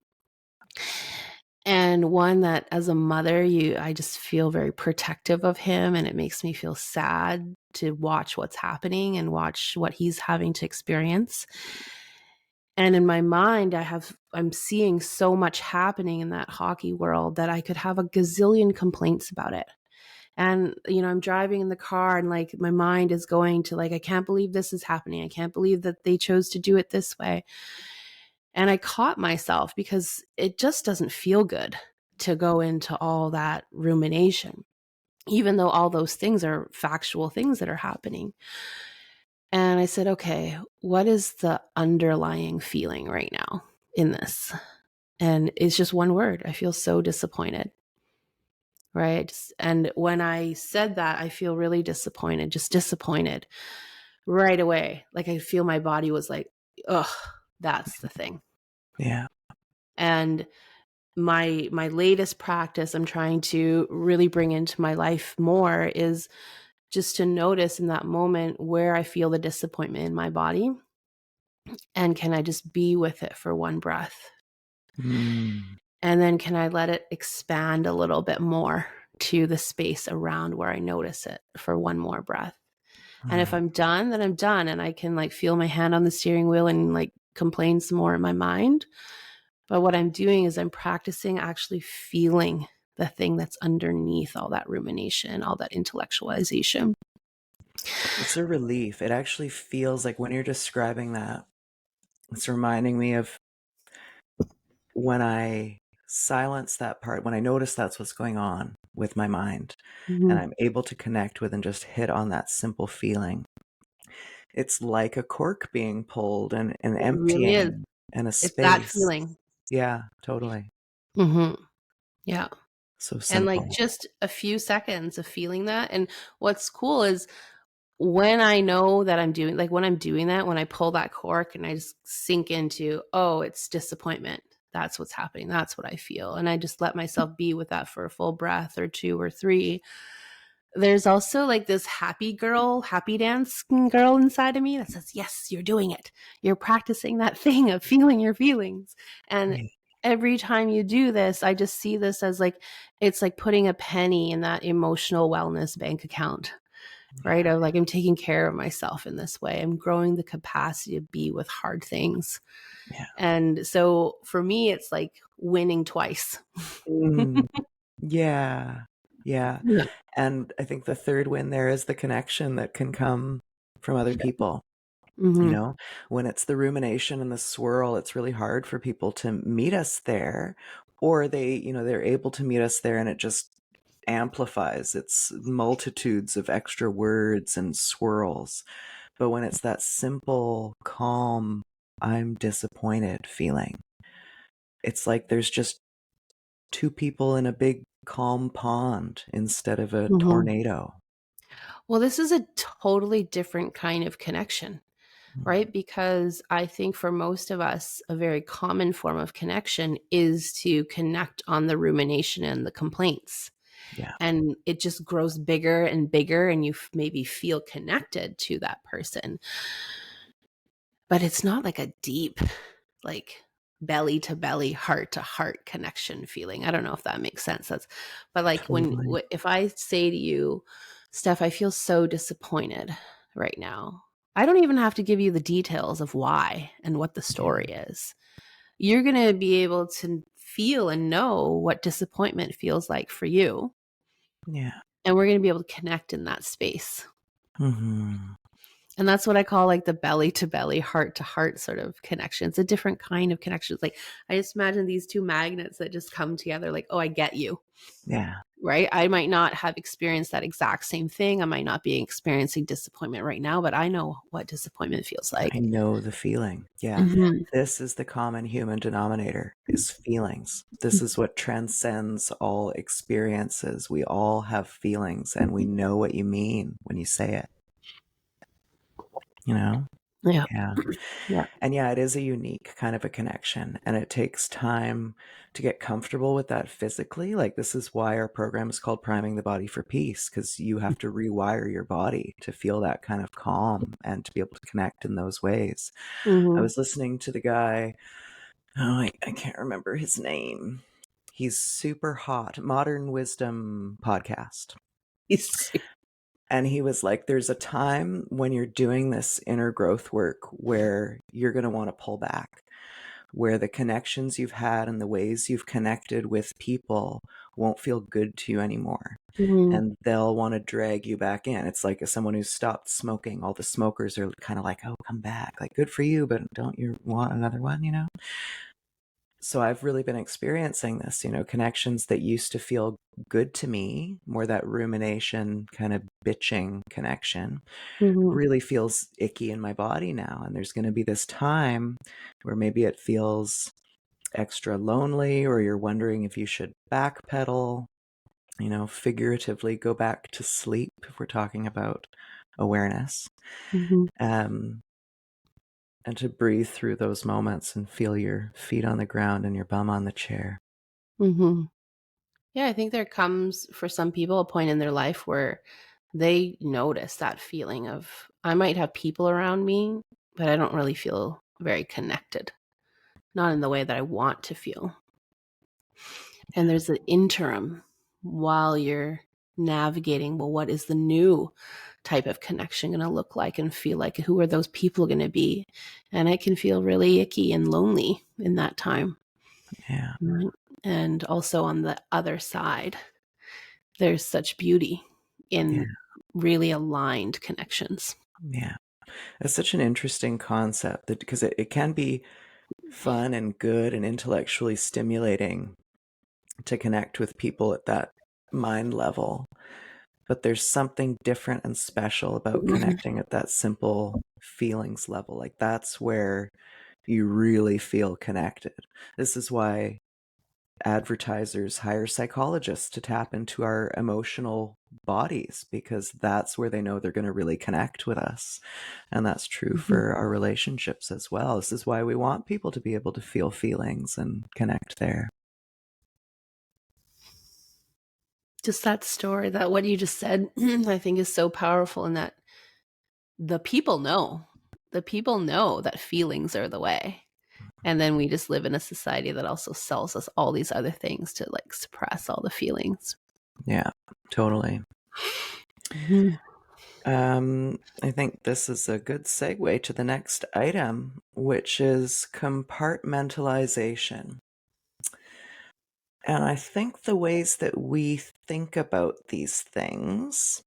And one that as a mother, I just feel very protective of him, and it makes me feel sad to watch what's happening and watch what he's having to experience. And in my mind, I'm seeing so much happening in that hockey world that I could have a gazillion complaints about it. And, I'm driving in the car and like my mind is going to like, I can't believe this is happening. I can't believe that they chose to do it this way. And I caught myself because it just doesn't feel good to go into all that rumination, even though all those things are factual things that are happening. And I said, okay, what is the underlying feeling right now in this? And it's just one word. I feel so disappointed. Right. And when I said that, I feel really disappointed, just disappointed right away. Like I feel my body was like, ugh, that's the thing. Yeah. And my latest practice I'm trying to really bring into my life more is just to notice in that moment where I feel the disappointment in my body, and can I just be with it for one breath, Mm. and then can I let it expand a little bit more to the space around where I notice it for one more breath. And if Right. I'm done, then I'm done, and I can like feel my hand on the steering wheel and like complain some more in my mind. But what I'm doing is I'm practicing actually feeling the thing that's underneath all that rumination, all that intellectualization. It's a relief. It actually feels like when you're describing that, it's reminding me of when I silence that part, when I notice that's what's going on with my mind, and Mm-hmm. I'm able to connect with and just hit on that simple feeling, it's like a cork being pulled and It really is. emptying and a It's that space. feeling. Yeah, totally. Mm-hmm. Yeah. So And like simple. just a few seconds of feeling that. And what's cool is when I know that I'm doing, like, when I'm doing that, when I pull that cork and I just sink into, oh, it's disappointment. That's what's happening. That's what I feel. And I just let myself be with that for a full breath or two or three. There's also like this happy girl, happy dance girl inside of me that says, yes, you're doing it. You're practicing that thing of feeling your feelings. And Yeah. every time you do this, I just see this as like, it's like putting a penny in that emotional wellness bank account, right? Yeah. Of like, I'm taking care of myself in this way. I'm growing the capacity to be with hard things. Yeah. And so for me, it's like winning twice. Mm, yeah. Yeah. Yeah. And I think the third win there is the connection that can come from other people. You Mm-hmm. know, when it's the rumination and the swirl, it's really hard for people to meet us there, or they're able to meet us there and it just amplifies. It's multitudes of extra words and swirls. But when it's that simple, calm, I'm disappointed feeling, it's like there's just two people in a big calm pond instead of a Mm-hmm. tornado. Well, this is a totally different kind of connection, Mm, right? Because I think for most of us, a very common form of connection is to connect on the rumination and the complaints. yeah. And it just grows bigger and bigger, and you maybe feel connected to that person. But it's not like a deep, like belly to belly, heart to heart connection feeling. I don't know if that makes sense. But like Totally. if I say to you, Steph, I feel so disappointed right now. I don't even have to give you the details of why and what the story Yeah. is. You're going to be able to feel and know what disappointment feels like for you. Yeah. And we're going to be able to connect in that space. Hmm. And that's what I call like the belly to belly, heart to heart sort of connection. It's a different kind of connection. It's like, I just imagine these two magnets that just come together, like, oh, I get you, Yeah. right? I might not have experienced that exact same thing. I might not be experiencing disappointment right now, but I know what disappointment feels I like. know the feeling. Yeah. Mm-hmm. This is the common human denominator is feelings. This is what transcends all experiences. We all have feelings and we know what you mean when you say it, you know? Yeah. Yeah. Yeah. And yeah, it is a unique kind of a connection and it takes time to get comfortable with that physically. Like this is why our program is called Priming the Body for Peace, because you have to rewire your body to feel that kind of calm and to be able to connect in those ways. I Mm-hmm. was listening to the guy, oh, I can't remember his name. He's super hot, Modern Wisdom podcast. And he was like, there's a time when you're doing this inner growth work where you're going to want to pull back, where the connections you've had and the ways you've connected with people won't feel good to you anymore. Mm-hmm. And they'll want to drag you back in. It's like someone who's stopped smoking. All the smokers are kind of like, oh, come back. Like, good for you, but don't you want another one, you know? So I've really been experiencing this, connections that used to feel good to me, more that rumination kind of bitching connection, Mm-hmm. really feels icky in my body now. And there's going to be this time where maybe it feels extra lonely, or you're wondering if you should backpedal, figuratively go back to sleep if we're talking about awareness. Mm-hmm. Um, and to breathe through those moments and feel your feet on the ground and your bum on the chair. Mm-hmm. Yeah, I think there comes for some people a point in their life where they notice that feeling of, I might have people around me, but I don't really feel very connected, not in the way that I want to feel. And there's an interim while you're navigating, well, what is the new type of connection going to look like and feel like? Who are those people going to be? And it can feel really icky and lonely in that time. Yeah, Right? And also on the other side, there's such beauty yeah, in really aligned connections. yeah. It's such an interesting concept that because it can be fun and good and intellectually stimulating to connect with people at that mind level. But there's something different and special about connecting at that simple feelings level. Like that's where you really feel connected. This is why advertisers hire psychologists to tap into our emotional bodies, because that's where they know they're going to really connect with us. And that's true Mhm. for our relationships as well. This is why we want people to be able to feel feelings and connect there. Just that story, that what you just said, I think is so powerful, in that the people know. The people know that feelings are the way. And then we just live in a society that also sells us all these other things to like suppress all the feelings. Yeah, totally. Mhm. I think this is a good segue to the next item, which is compartmentalization. And I think the ways that we think about these things,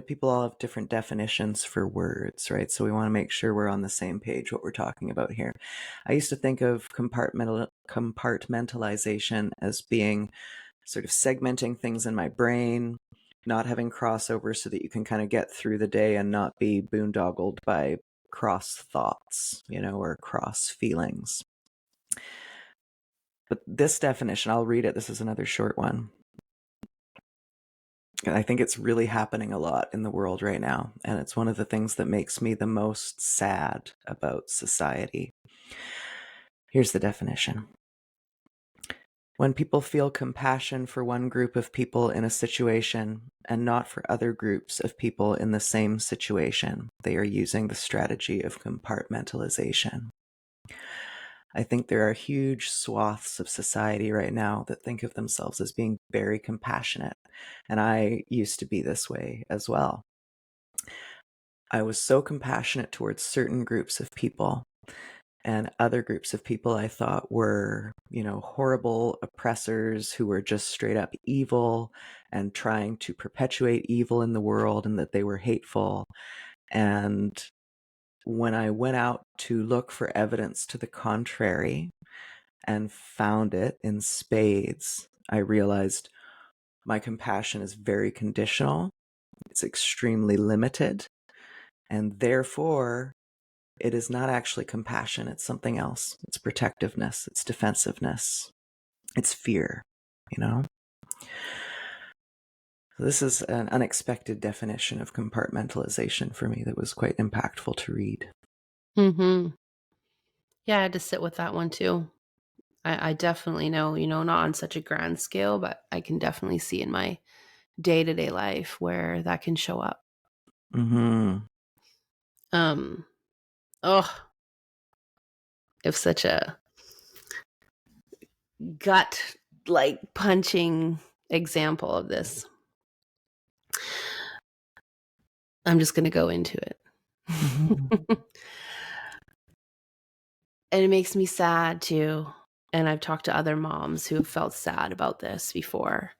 people all have different definitions for words, right? So we want to make sure we're on the same page what we're talking about here. I used to think of compartmentalization as being sort of segmenting things in my brain, not having crossover so that you can kind of get through the day and not be boondoggled by cross thoughts, or cross feelings. But this definition, I'll read it. This is another short one. And I think it's really happening a lot in the world right now. And it's one of the things that makes me the most sad about society. Here's the definition. When people feel compassion for one group of people in a situation and not for other groups of people in the same situation, they are using the strategy of compartmentalization. I think there are huge swaths of society right now that think of themselves as being very compassionate. And I used to be this way as well. I was so compassionate towards certain groups of people, and other groups of people I thought were, horrible oppressors who were just straight up evil and trying to perpetuate evil in the world, and that they were hateful. And when I went out to look for evidence to the contrary and found it in spades, I realized my compassion is very conditional. It's extremely limited. And therefore, it is not actually compassion. It's something else. It's protectiveness. It's defensiveness. It's fear, you know? So this is an unexpected definition of compartmentalization for me that was quite impactful to read. Mhm. Yeah, I had to sit with that one too. I definitely know, not on such a grand scale, but I can definitely see in my day-to-day life where that can show up. Mm-hmm. Um, oh, if such a gut like punching example of this. I'm just going to go into it. Mm-hmm. And it makes me sad too. And I've talked to other moms who have felt sad about this before.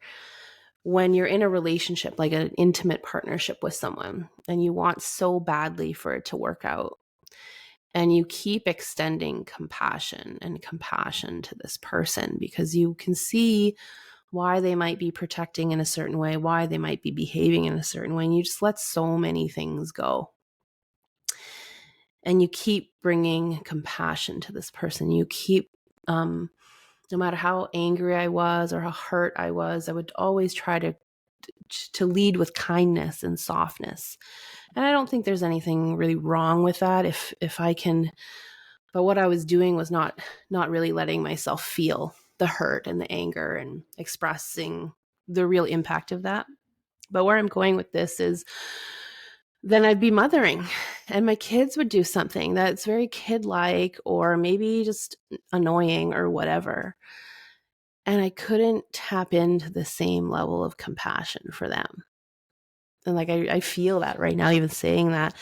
When you're in a relationship, like an intimate partnership with someone, and you want so badly for it to work out, and you keep extending compassion and compassion to this person because you can see why they might be protecting in a certain way, why they might be behaving in a certain way, and you just let so many things go. And you keep bringing compassion to this person. You keep, no matter how angry I was or how hurt I was, I would always try to lead with kindness and softness. And I don't think there's anything really wrong with that if I can, but what I was doing was not really letting myself feel the hurt and the anger and expressing the real impact of that. But where I'm going with this is, then I'd be mothering and my kids would do something that's very kid-like or maybe just annoying or whatever. And I couldn't tap into the same level of compassion for them. And like I feel that right now, even saying that.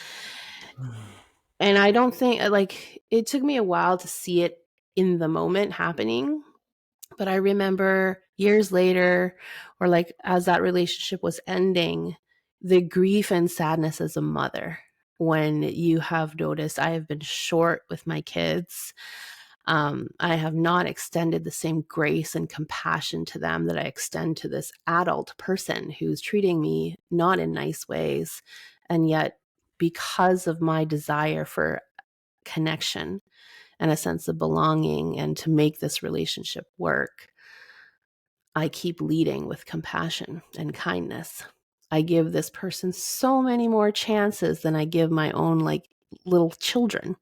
And I don't think, like, it took me a while to see it in the moment happening. But I remember years later, or like as that relationship was ending, the grief and sadness as a mother when you have noticed I have been short with my kids. I have not extended the same grace and compassion to them that I extend to this adult person who's treating me not in nice ways. And yet, because of my desire for connection and a sense of belonging and to make this relationship work, I keep leading with compassion and kindness. I give this person so many more chances than I give my own like little children.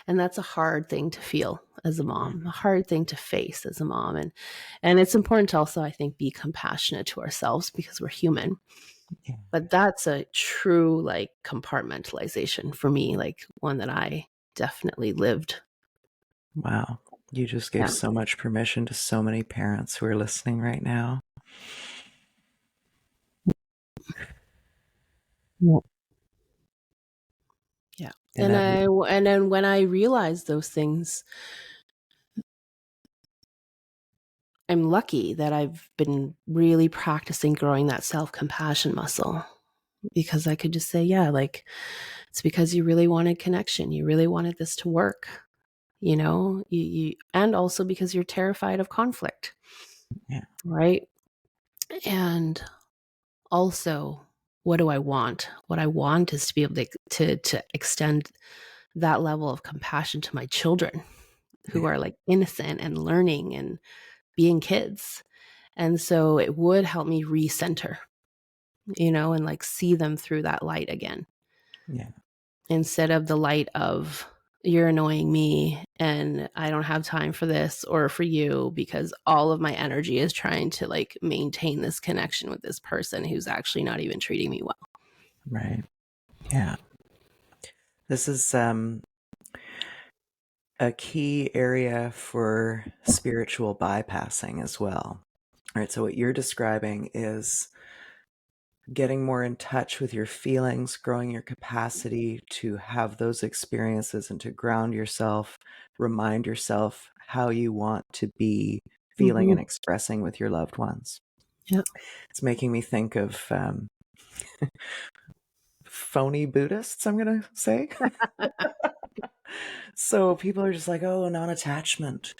And that's a hard thing to feel as a mom, a hard thing to face as a mom. And it's important to also, I think, be compassionate to ourselves because we're human. Yeah. But that's a true like compartmentalization for me, like one that I definitely lived. Wow. You just gave Yeah. so much permission to so many parents who are listening right now. Yeah. And every And then when I realized those things, I'm lucky that I've been really practicing growing that self-compassion muscle, because I could just say, yeah, like it's because you really wanted connection. You really wanted this to work, and also because you're terrified of conflict, yeah, right? And also, what do I want? What I want is to be able to extend that level of compassion to my children who yeah, are like innocent and learning and being kids. And so it would help me recenter, and like see them through that light again, yeah, instead of the light of you're annoying me and I don't have time for this or for you, because all of my energy is trying to like maintain this connection with this person who's actually not even treating me well. right. Yeah. This is a key area for spiritual bypassing as well. All right. So, what you're describing is getting more in touch with your feelings, growing your capacity to have those experiences and to ground yourself, remind yourself how you want to be feeling Mm-hmm. and expressing with your loved ones. Yeah. It's making me think of phony Buddhists, I'm going to say. So people are just like, oh, non-attachment,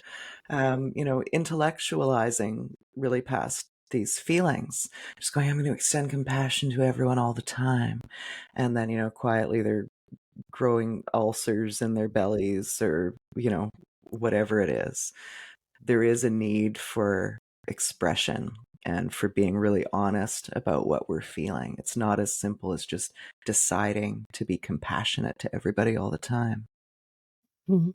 intellectualizing really past these feelings, just going, I'm going to extend compassion to everyone all the time. And then, quietly they're growing ulcers in their bellies or, whatever it is. There is a need for expression and for being really honest about what we're feeling. It's not as simple as just deciding to be compassionate to everybody all the time. Mhm.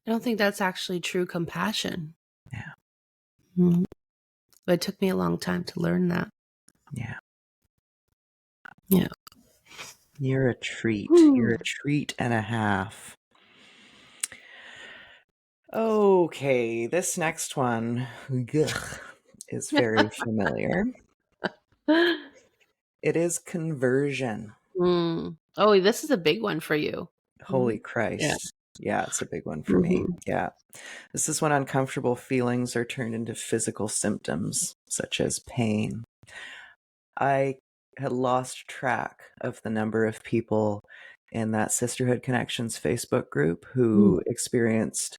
I don't think that's actually true compassion. Yeah. Mhm. But it took me a long time to learn that. Yeah. Yeah. You're a treat. You're Hmm. a treat and a half. Okay, this next one ugh, is very familiar. It is conversion. Mm. Oh, this is a big one for you. Holy Mhm. Yeah. Christ. Yeah, it's a big one for me. Mhm. Yeah. This is when uncomfortable feelings are turned into physical symptoms, such as pain. I had lost track of the number of people in that Sisterhood Connections Facebook group Mm. who experienced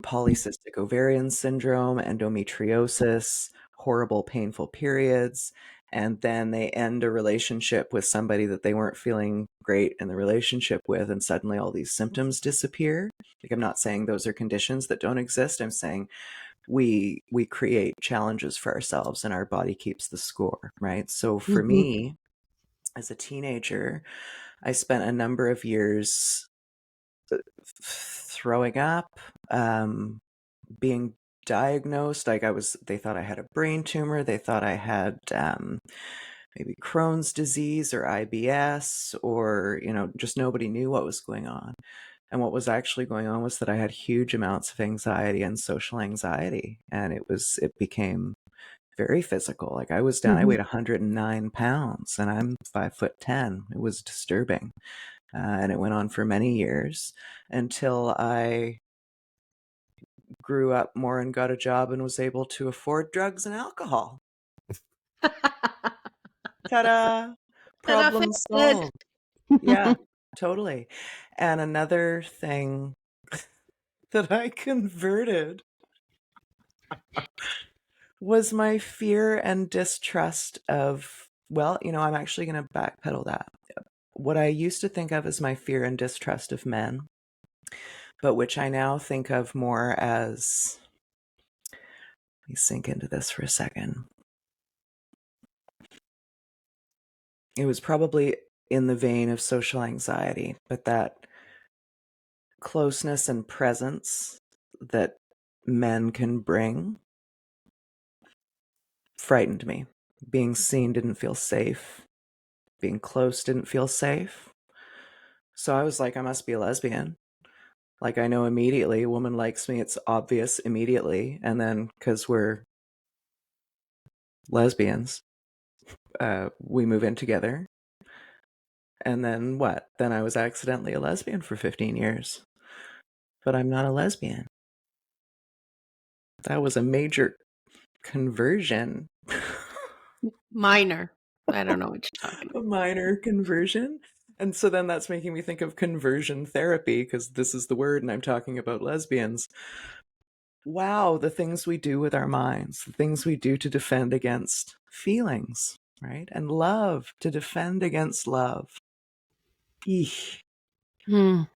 polycystic ovarian syndrome, endometriosis, horrible, painful periods, and then they end a relationship with somebody that they weren't feeling great in the relationship with, and suddenly all these symptoms disappear. Like, I'm not saying those are conditions that don't exist. I'm saying we create challenges for ourselves, and our body keeps the score, right? So for Mhm. me, as a teenager, I spent a number of years throwing up, um, being diagnosed. Like they thought I had a brain tumor. They thought I had maybe Crohn's disease or IBS, or, just nobody knew what was going on. And what was actually going on was that I had huge amounts of anxiety and social anxiety. And it became very physical. Like I Mhm. weighed 109 pounds and I'm 5'10". It was disturbing. And it went on for many years until I grew up more and got a job and was able to afford drugs and alcohol. Ta-da! And I Problem fit. solved. Yeah, totally. And another thing that I converted was my fear and distrust of, well, I'm actually going to backpedal that. What I used to think of as my fear and distrust of men, but which I now think of more as, let me sink into this for a second. It was probably in the vein of social anxiety, but that closeness and presence that men can bring frightened me. Being seen didn't feel safe. Being close didn't feel safe. So I was like, I must be a lesbian. Like, I know immediately a woman likes me. It's obvious immediately. And then, because we're lesbians, we move in together. And then what? Then I was accidentally a lesbian for 15 years. But I'm not a lesbian. That was a major conversion. Minor. I don't know what you're talking A minor conversion. And so then that's making me think of conversion therapy, because this is the word and I'm talking about lesbians. Wow, the things we do with our minds, the things we do to defend against feelings, right? And love, to defend against love. Eesh. about.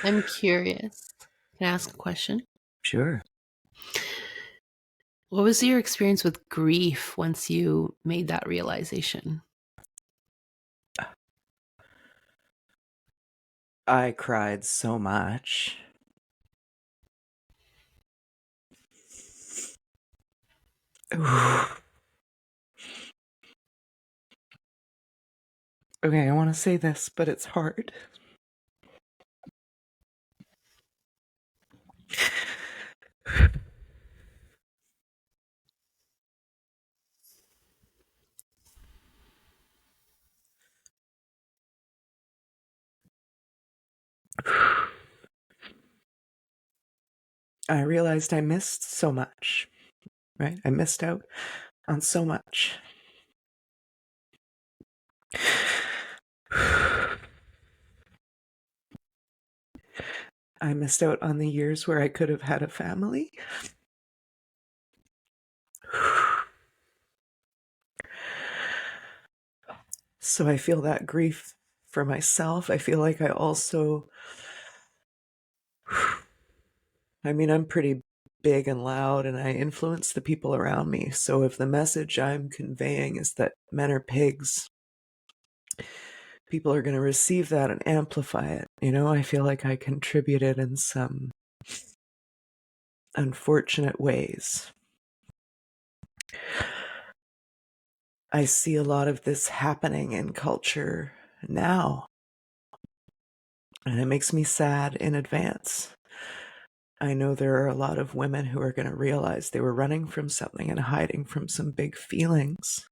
I'm curious. Can I ask a question? Sure. What was your experience with grief once you made that realization? I cried so much. Okay, I want to say this, but it's hard. I realized I missed so much, right? I missed out on so much. I missed out on the years where I could have had a family. So I feel that grief for myself. I feel like I also, I mean, I'm pretty big and loud and I influence the people around me. So if the message I'm conveying is that men are pigs, people are going to receive that and amplify it. You know, I feel like I contributed in some unfortunate ways. I see a lot of this happening in culture now, and it makes me sad in advance. I know there are a lot of women who are going to realize they were running from something and hiding from some big feelings.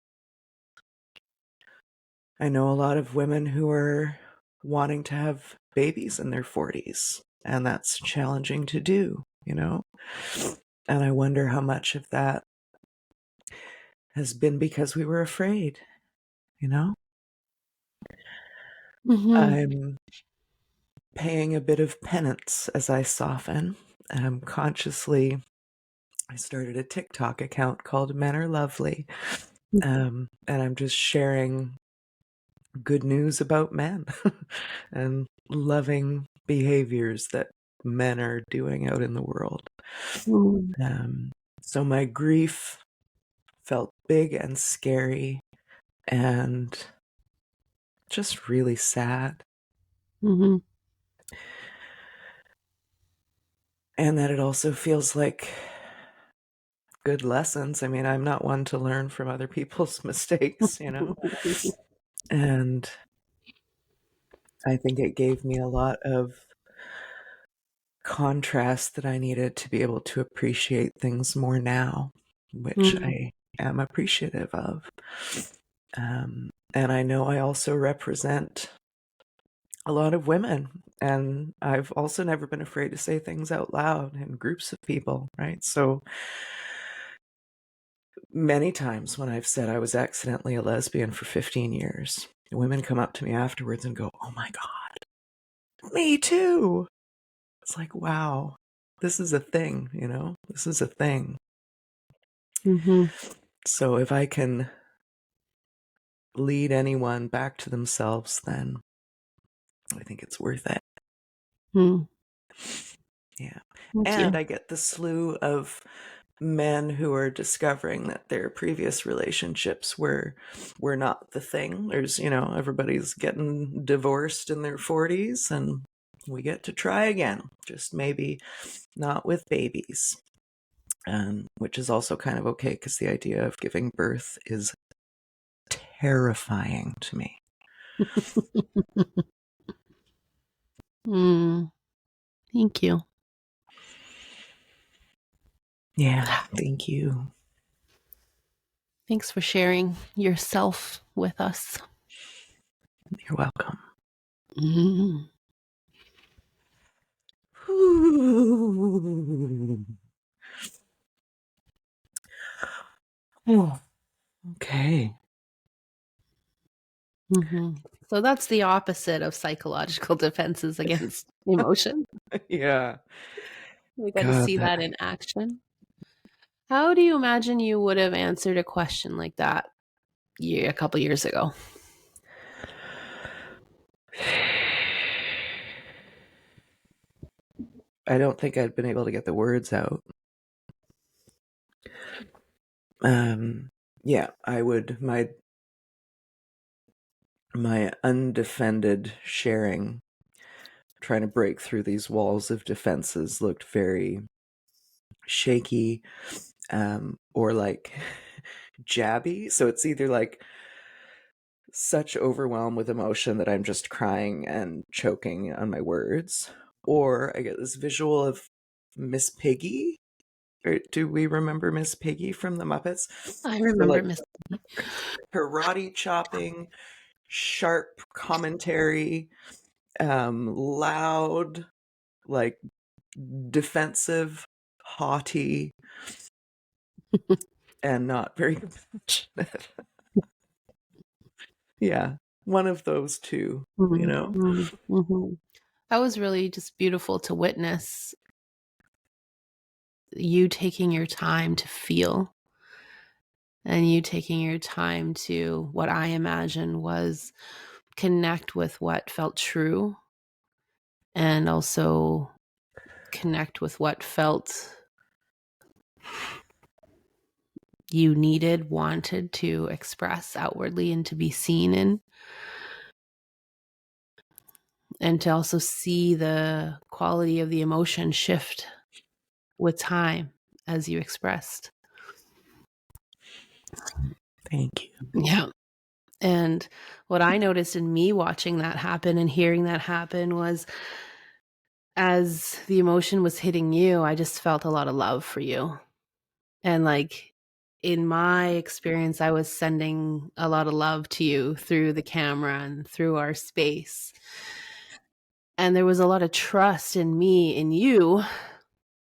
I know a lot of women who are wanting to have babies in their 40s, and that's challenging to do, you know? And I wonder how much of that has been because we were afraid, you know? Mm-hmm. I'm paying a bit of penance as I soften. Consciously, I started a TikTok account called Men Are Lovely. And I'm just sharing good news about men and loving behaviors that men are doing out in the world. Mm-hmm. Um, so my grief felt big and scary and just really sad. Mm-hmm. And that it also feels like good lessons. I mean, I'm not one to learn from other people's mistakes, you know? And I think it gave me a lot of contrast that I needed to be able to appreciate things more now, which I am appreciative of. And I know I also represent a lot of women, and I've also never been afraid to say things out loud in groups of people, right? So many times when I've said I was accidentally a lesbian for 15 years, women come up to me afterwards and go, "Oh my God, me too." It's like, wow, this is a thing, you know? This is a thing. Mm-hmm. So if I can lead anyone back to themselves, then I think it's worth it. Mm-hmm. Yeah. Thank And you. I get the slew of men who are discovering that their previous relationships were not the thing. There's, everybody's getting divorced in their 40s, and we get to try again, just maybe not with babies. Which is also kind of okay, because the idea of giving birth is terrifying to me. Thank you. Yeah, thank you. Thanks for sharing yourself with us. You're welcome. Mm. Okay. Mm-hmm. So that's the opposite of psychological defenses against emotion. Yeah. We got to God, see that in action. How do you imagine you would have answered a question like that a couple years ago? I don't think I'd been able to get the words out. Yeah, I would, my undefended sharing, trying to break through these walls of defenses, looked very shaky, or like jabby. So it's either like such overwhelm with emotion that I'm just crying and choking on my words, or I get this visual of Miss Piggy. Or do we remember Miss Piggy from the Muppets? I So remember like Miss. karate chopping, sharp commentary, loud, like defensive, haughty, and not very compassionate. Yeah, one of those two, you know? Mm-hmm. That was really just beautiful to witness, you taking your time to feel and you taking your time to, what I imagine was, connect with what felt true and also connect with what felt you needed, wanted to express outwardly and to be seen in. And to also see the quality of the emotion shift with time as you expressed. Thank you. Yeah. And what I noticed in me watching that happen and hearing that happen was, as the emotion was hitting you, I just felt a lot of love for you. And like, in my experience, I was sending a lot of love to you through the camera and through our space. And there was a lot of trust in me, in you,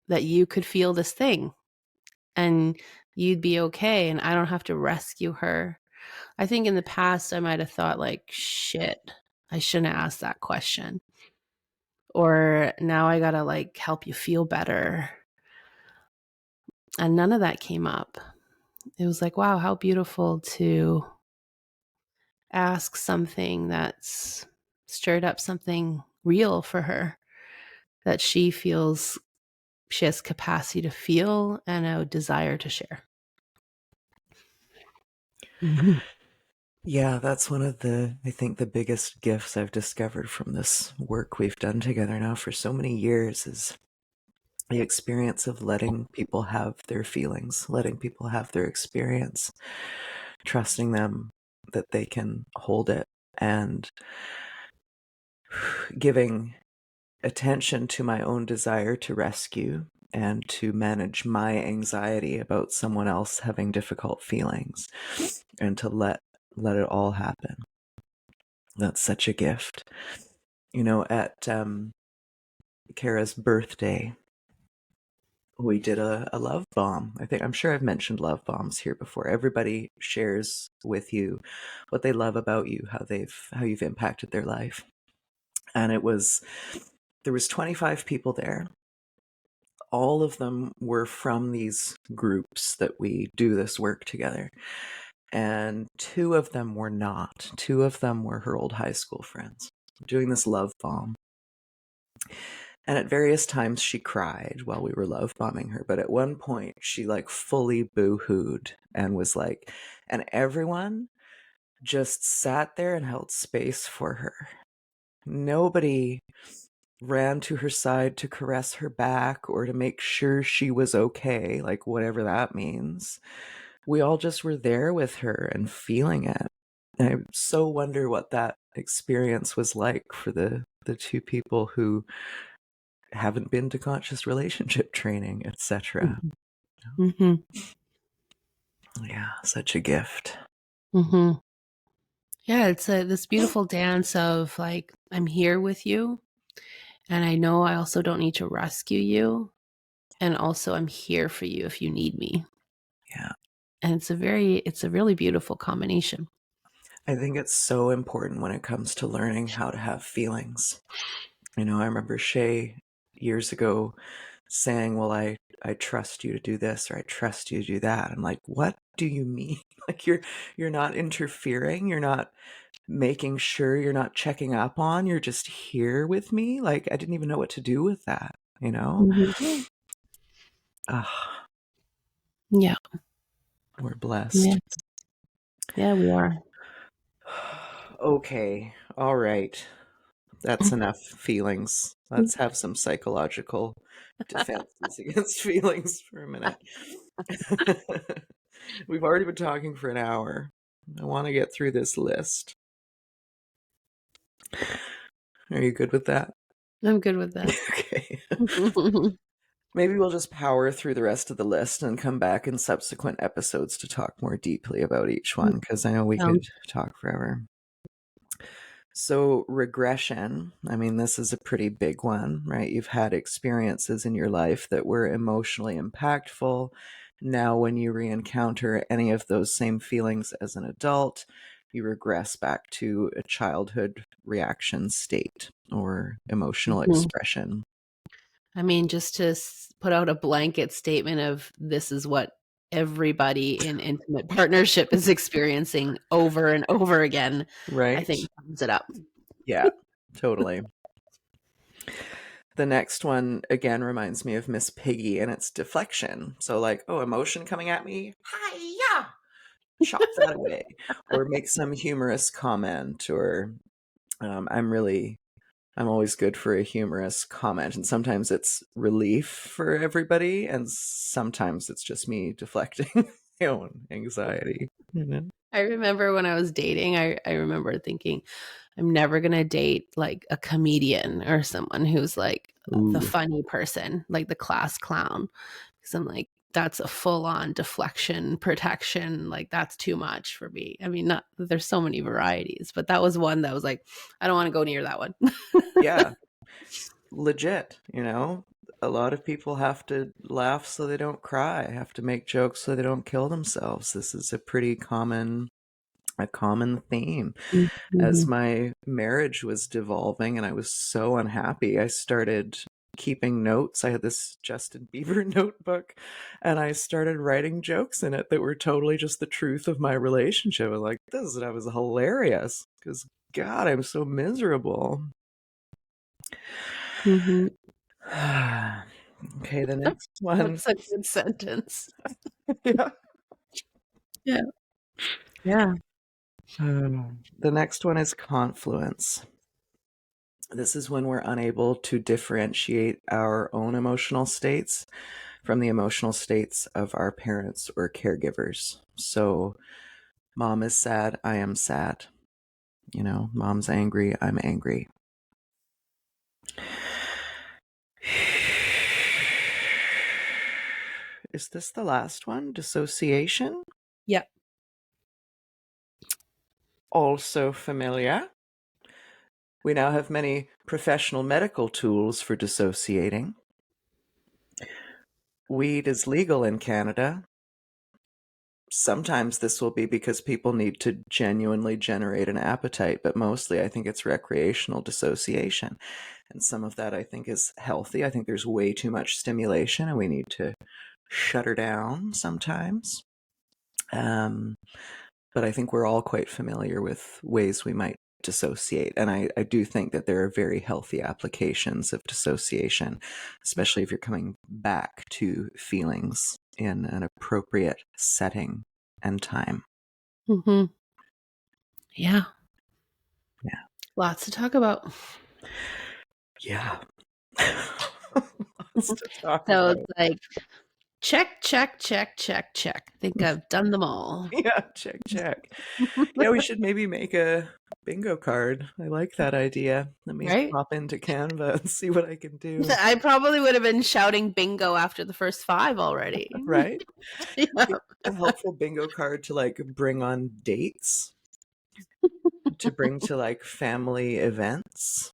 that you could feel this thing and you'd be okay. And I don't have to rescue her. I think in the past, I might have thought, like, shit, I shouldn't have asked that question. Or now I gotta like help you feel better. And none of that came up. It was like, wow, how beautiful to ask something that's stirred up something real for her, that she feels she has capacity to feel and a desire to share. Mm-hmm. Yeah, that's one of I think the biggest gifts I've discovered from this work we've done together now for so many years is the experience of letting people have their feelings, letting people have their experience, trusting them that they can hold it, and giving attention to my own desire to rescue and to manage my anxiety about someone else having difficult feelings, and to let it all happen. That's such a gift. At Kara's birthday, we did a love bomb. I'm sure I've mentioned love bombs here before. Everybody shares with you what they love about you, how you've impacted their life. And there was 25 people there. All of them were from these groups that we do this work together. And two of them were not. Two of them were her old high school friends doing this love bomb. And at various times she cried while we were love bombing her. But at one point she like fully boo-hooed and was like, and everyone just sat there and held space for her. Nobody ran to her side to caress her back or to make sure she was okay, like whatever that means. We all just were there with her and feeling it. And I so wonder what that experience was like for the two people who haven't been to conscious relationship training, etc. Mm-hmm. Yeah, such a gift. Mm-hmm. Yeah, it's this beautiful dance of like, I'm here with you, and I know I also don't need to rescue you, and also I'm here for you if you need me. Yeah. And it's a really beautiful combination. I think it's so important when it comes to learning how to have feelings. I remember Shay years ago saying, well, I trust you to do this, or I trust you to do that. I'm like, what do you mean? Like you're not interfering, you're not making sure, you're not checking up on, you're just here with me. Like I didn't even know what to do with that, you know? Mm-hmm. Ah, Yeah. we're blessed. Yeah. Yeah, we are. Okay, all right. That's enough feelings. Let's have some psychological defenses against feelings for a minute. We've already been talking for an hour. I want to get through this list. Are you good with that? I'm good with that. Okay. Maybe we'll just power through the rest of the list and come back in subsequent episodes to talk more deeply about each one, because I know we could Sounds talk forever. So, regression, I mean, this is a pretty big one, right? You've had experiences in your life that were emotionally impactful. Now, when you re encounter any of those same feelings as an adult, you regress back to a childhood reaction state or emotional Mhm. expression. I mean, just to put out a blanket statement of this is what everybody in intimate partnership is experiencing over and over again, I Right? think sums it up. Yeah, totally. The next one again reminds me of Miss Piggy and its deflection. So, like, oh, emotion coming at me, hi-ya, chop that away, or make some humorous comment, or I'm always good for a humorous comment, and sometimes it's relief for everybody, and sometimes it's just me deflecting my own anxiety. I remember when I was dating, I remember thinking, I'm never gonna date like a comedian or someone who's like the Ooh, funny person, like the class clown. Because I'm like, that's a full on deflection, protection. Like, that's too much for me. I mean, not there's so many varieties, but that was one that was like, I don't want to go near that one. yeah, legit. A lot of people have to laugh so they don't cry, have to make jokes so they don't kill themselves. This is a common theme. As Mhm. my marriage was devolving and I was so unhappy, I started keeping notes. I had this Justin Bieber notebook and I started writing jokes in it that were totally just the truth of my relationship. I was like, that was hilarious because God, I'm so miserable. Mhm. Okay, the next one. That's a good sentence. Yeah. Yeah. Yeah. The next one is confluence. This is when we're unable to differentiate our own emotional states from the emotional states of our parents or caregivers. So, mom is sad, I am sad. Mom's angry, I'm angry. Is this the last one? Dissociation? Yeah. Also familiar. We now have many professional medical tools for dissociating. Weed is legal in Canada. Sometimes this will be because people need to genuinely generate an appetite, but mostly I think it's recreational dissociation. And some of that I think is healthy. I think there's way too much stimulation and we need to shut her down sometimes. Um, but I think we're all quite familiar with ways we might dissociate. And I do think that there are very healthy applications of dissociation, especially if you're coming back to feelings in an appropriate setting and time. Mm-hmm. Yeah. Yeah. Lots to talk about. Yeah. Lots to talk So about. it's like, check, check, check, check, check. I think I've done them all. Yeah, check, check. Yeah, we should maybe make a bingo card. I like that idea. Let me Right? pop into Canva and see what I can do. I probably would have been shouting bingo after the first 5 already. Right? Yeah. A helpful bingo card to like bring on dates, to bring to like family events,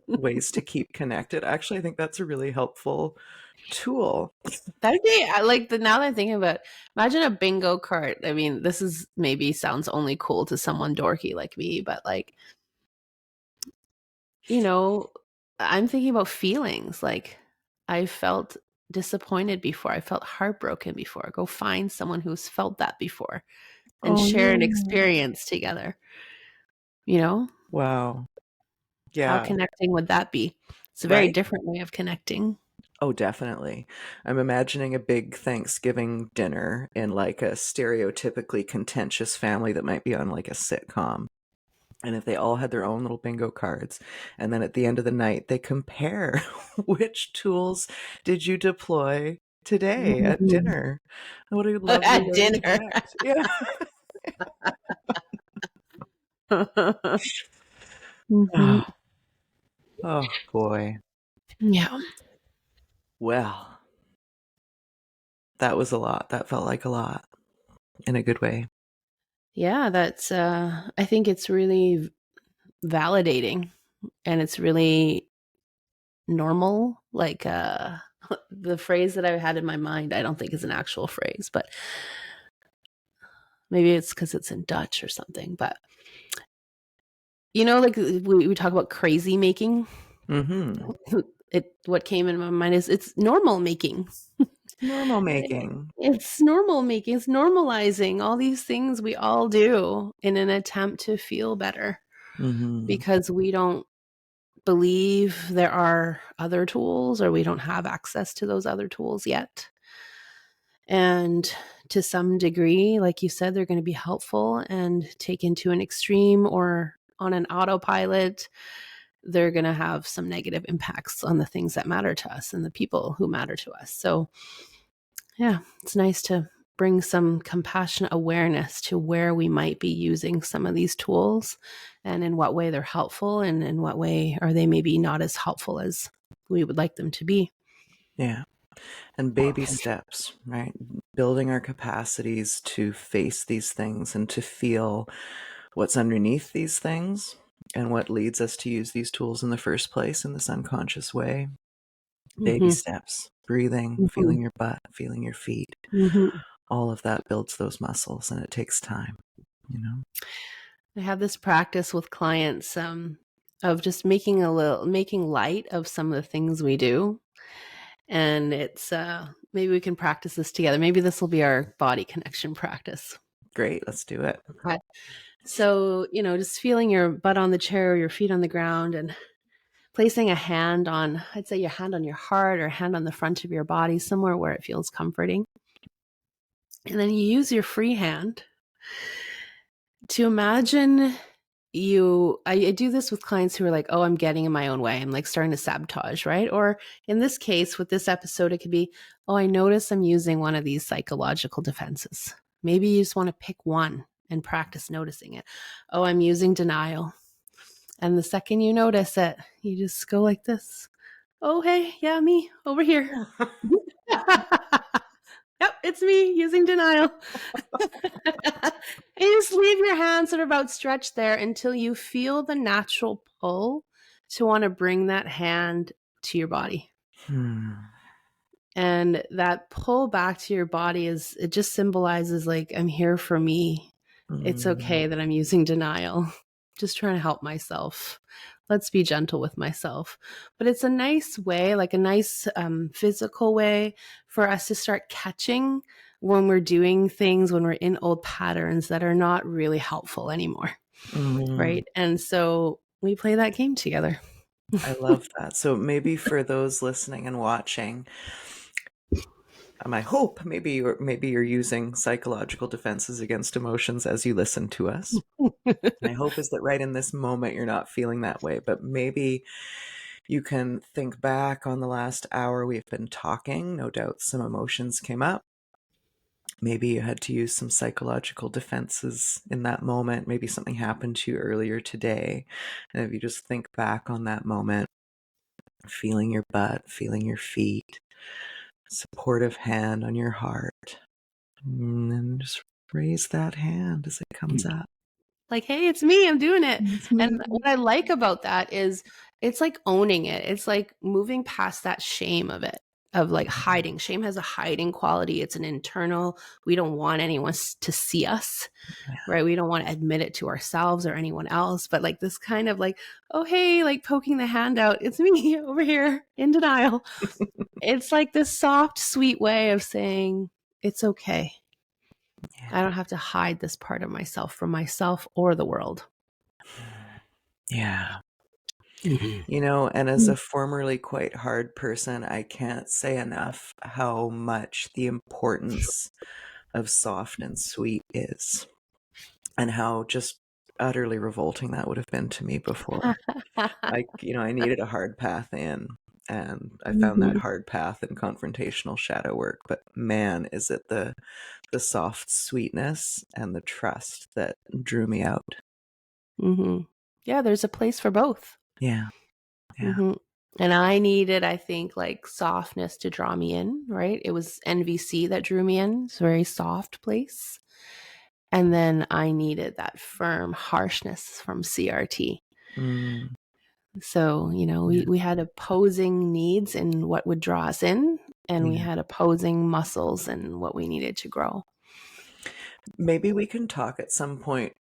ways to keep connected. Actually, I think that's a really helpful tool. That'd be I like the now that I'm thinking about it, imagine a bingo card. I mean, this is maybe sounds only cool to someone dorky like me, but like, you know, I'm thinking about feelings. Like I felt disappointed before. I felt heartbroken before. Go find someone who's felt that before and Oh, share an yeah. experience together. You know? Wow. How Yeah. connecting would that be? It's a very Right? different way of connecting. Oh, definitely. I'm imagining a big Thanksgiving dinner in like a stereotypically contentious family that might be on like a sitcom. And if they all had their own little bingo cards, and then at the end of the night, they compare which tools did you deploy today at Mhm. dinner? What a lovely At way to dinner. connect. Yeah. Mhm. Oh, oh boy. Yeah. Well, that was a lot. That felt like a lot in a good way. Yeah, that's I think it's really validating and it's really normal. Like the phrase that I had in my mind, I don't think is an actual phrase, but maybe it's because it's in Dutch or something. But like we talk about crazy making. Mm-hmm. What came in my mind is it's normal making. Normal making. It's normal making. It's normalizing all these things we all do in an attempt to feel better Mm-hmm. because we don't believe there are other tools or we don't have access to those other tools yet. And to some degree, like you said, they're going to be helpful and taken to an extreme or on an autopilot. They're going to have some negative impacts on the things that matter to us and the people who matter to us. So, yeah, it's nice to bring some compassionate awareness to where we might be using some of these tools and in what way they're helpful and in what way are they maybe not as helpful as we would like them to be. Yeah. And baby steps, right? Building our capacities to face these things and to feel what's underneath these things and what leads us to use these tools in the first place in this unconscious way. Baby Mm-hmm. steps, breathing, Mm-hmm. feeling your butt, feeling your feet. Mm-hmm. All of that builds those muscles and it takes time, you know? I have this practice with clients of just making light of some of the things we do. And it's maybe we can practice this together. Maybe this will be our body connection practice. Great, let's do it. Okay. So, just feeling your butt on the chair or your feet on the ground and placing a hand on, I'd say your hand on your heart or a hand on the front of your body, somewhere where it feels comforting. And then you use your free hand to imagine I do this with clients who are like, oh, I'm getting in my own way. I'm like starting to sabotage, right? Or in this case, with this episode, it could be, oh, I notice I'm using one of these psychological defenses. Maybe you just want to pick one and practice noticing it. Oh, I'm using denial. And the second you notice it, you just go like this. Oh, hey, yeah, me over here. Yep, it's me using denial. And you just leave your hands sort of outstretched there until you feel the natural pull to want to bring that hand to your body. Hmm. And that pull back to your body it just symbolizes like, I'm here for me. It's Mm. okay that I'm using denial. Just trying to help myself. Let's be gentle with myself. But it's a nice way, like a nice physical way for us to start catching when we're doing things, when we're in old patterns that are not really helpful anymore. Mm, right? And so we play that game together. I love that. So maybe for those listening and watching, I hope maybe you're using psychological defenses against emotions as you listen to us. My hope is that right in this moment you're not feeling that way, but maybe you can think back on the last hour we've been talking. No doubt some emotions came up. Maybe you had to use some psychological defenses in that moment. Maybe something happened to you earlier today. And if you just think back on that moment, feeling your butt, feeling your feet, supportive hand on your heart, and then just raise that hand as it comes up. Like, hey, it's me, I'm doing it. It's And me. what I like about that is it's like owning it. It's like moving past that shame of it, of like hiding. Shame has a hiding quality. It's an internal, we don't want anyone to see us, Yeah. right? We don't want to admit it to ourselves or anyone else. But like this kind of like, oh, hey, like poking the hand out, it's me over here in denial. It's like this soft, sweet way of saying, it's okay. I don't have to hide this part of myself from myself or the world. Yeah. Mhm. And as a formerly quite hard person, I can't say enough how much the importance of soft and sweet is, and how just utterly revolting that would have been to me before. I needed a hard path in, and I found that Mhm. hard path in confrontational shadow work. But man, is it the soft sweetness and the trust that drew me out. Mhm. Yeah, there's a place for both. Yeah, yeah, Mhm. And I needed, I think, like softness to draw me in, right? It was NVC that drew me in. It's a very soft place. And then I needed that firm harshness from CRT. mm, So, yeah, we had opposing needs in what would draw us in, and we yeah. had opposing muscles in what we needed to grow. Maybe we can talk at some point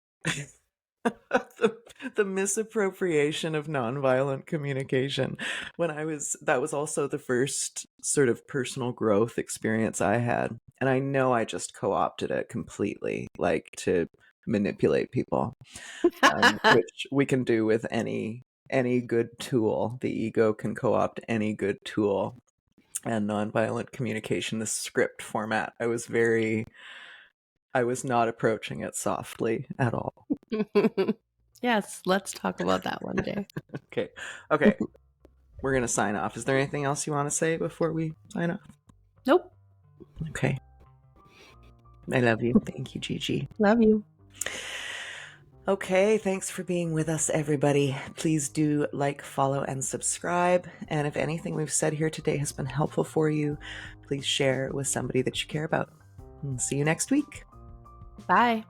the misappropriation of nonviolent communication. That was also the first sort of personal growth experience I had. And I know I just co-opted it completely, like to manipulate people, which we can do with any good tool. The ego can co-opt any good tool. And nonviolent communication, the script format, I was not approaching it softly at all. Yes, let's talk about that one day. Okay. Okay. We're going to sign off. Is there anything else you want to say before we sign off? Nope. Okay. I love you. Thank you, Gigi. Love you. Okay, thanks for being with us, everybody. Please do like, follow, and subscribe. And if anything we've said here today has been helpful for you, please share it with somebody that you care about. And see you next week. Bye.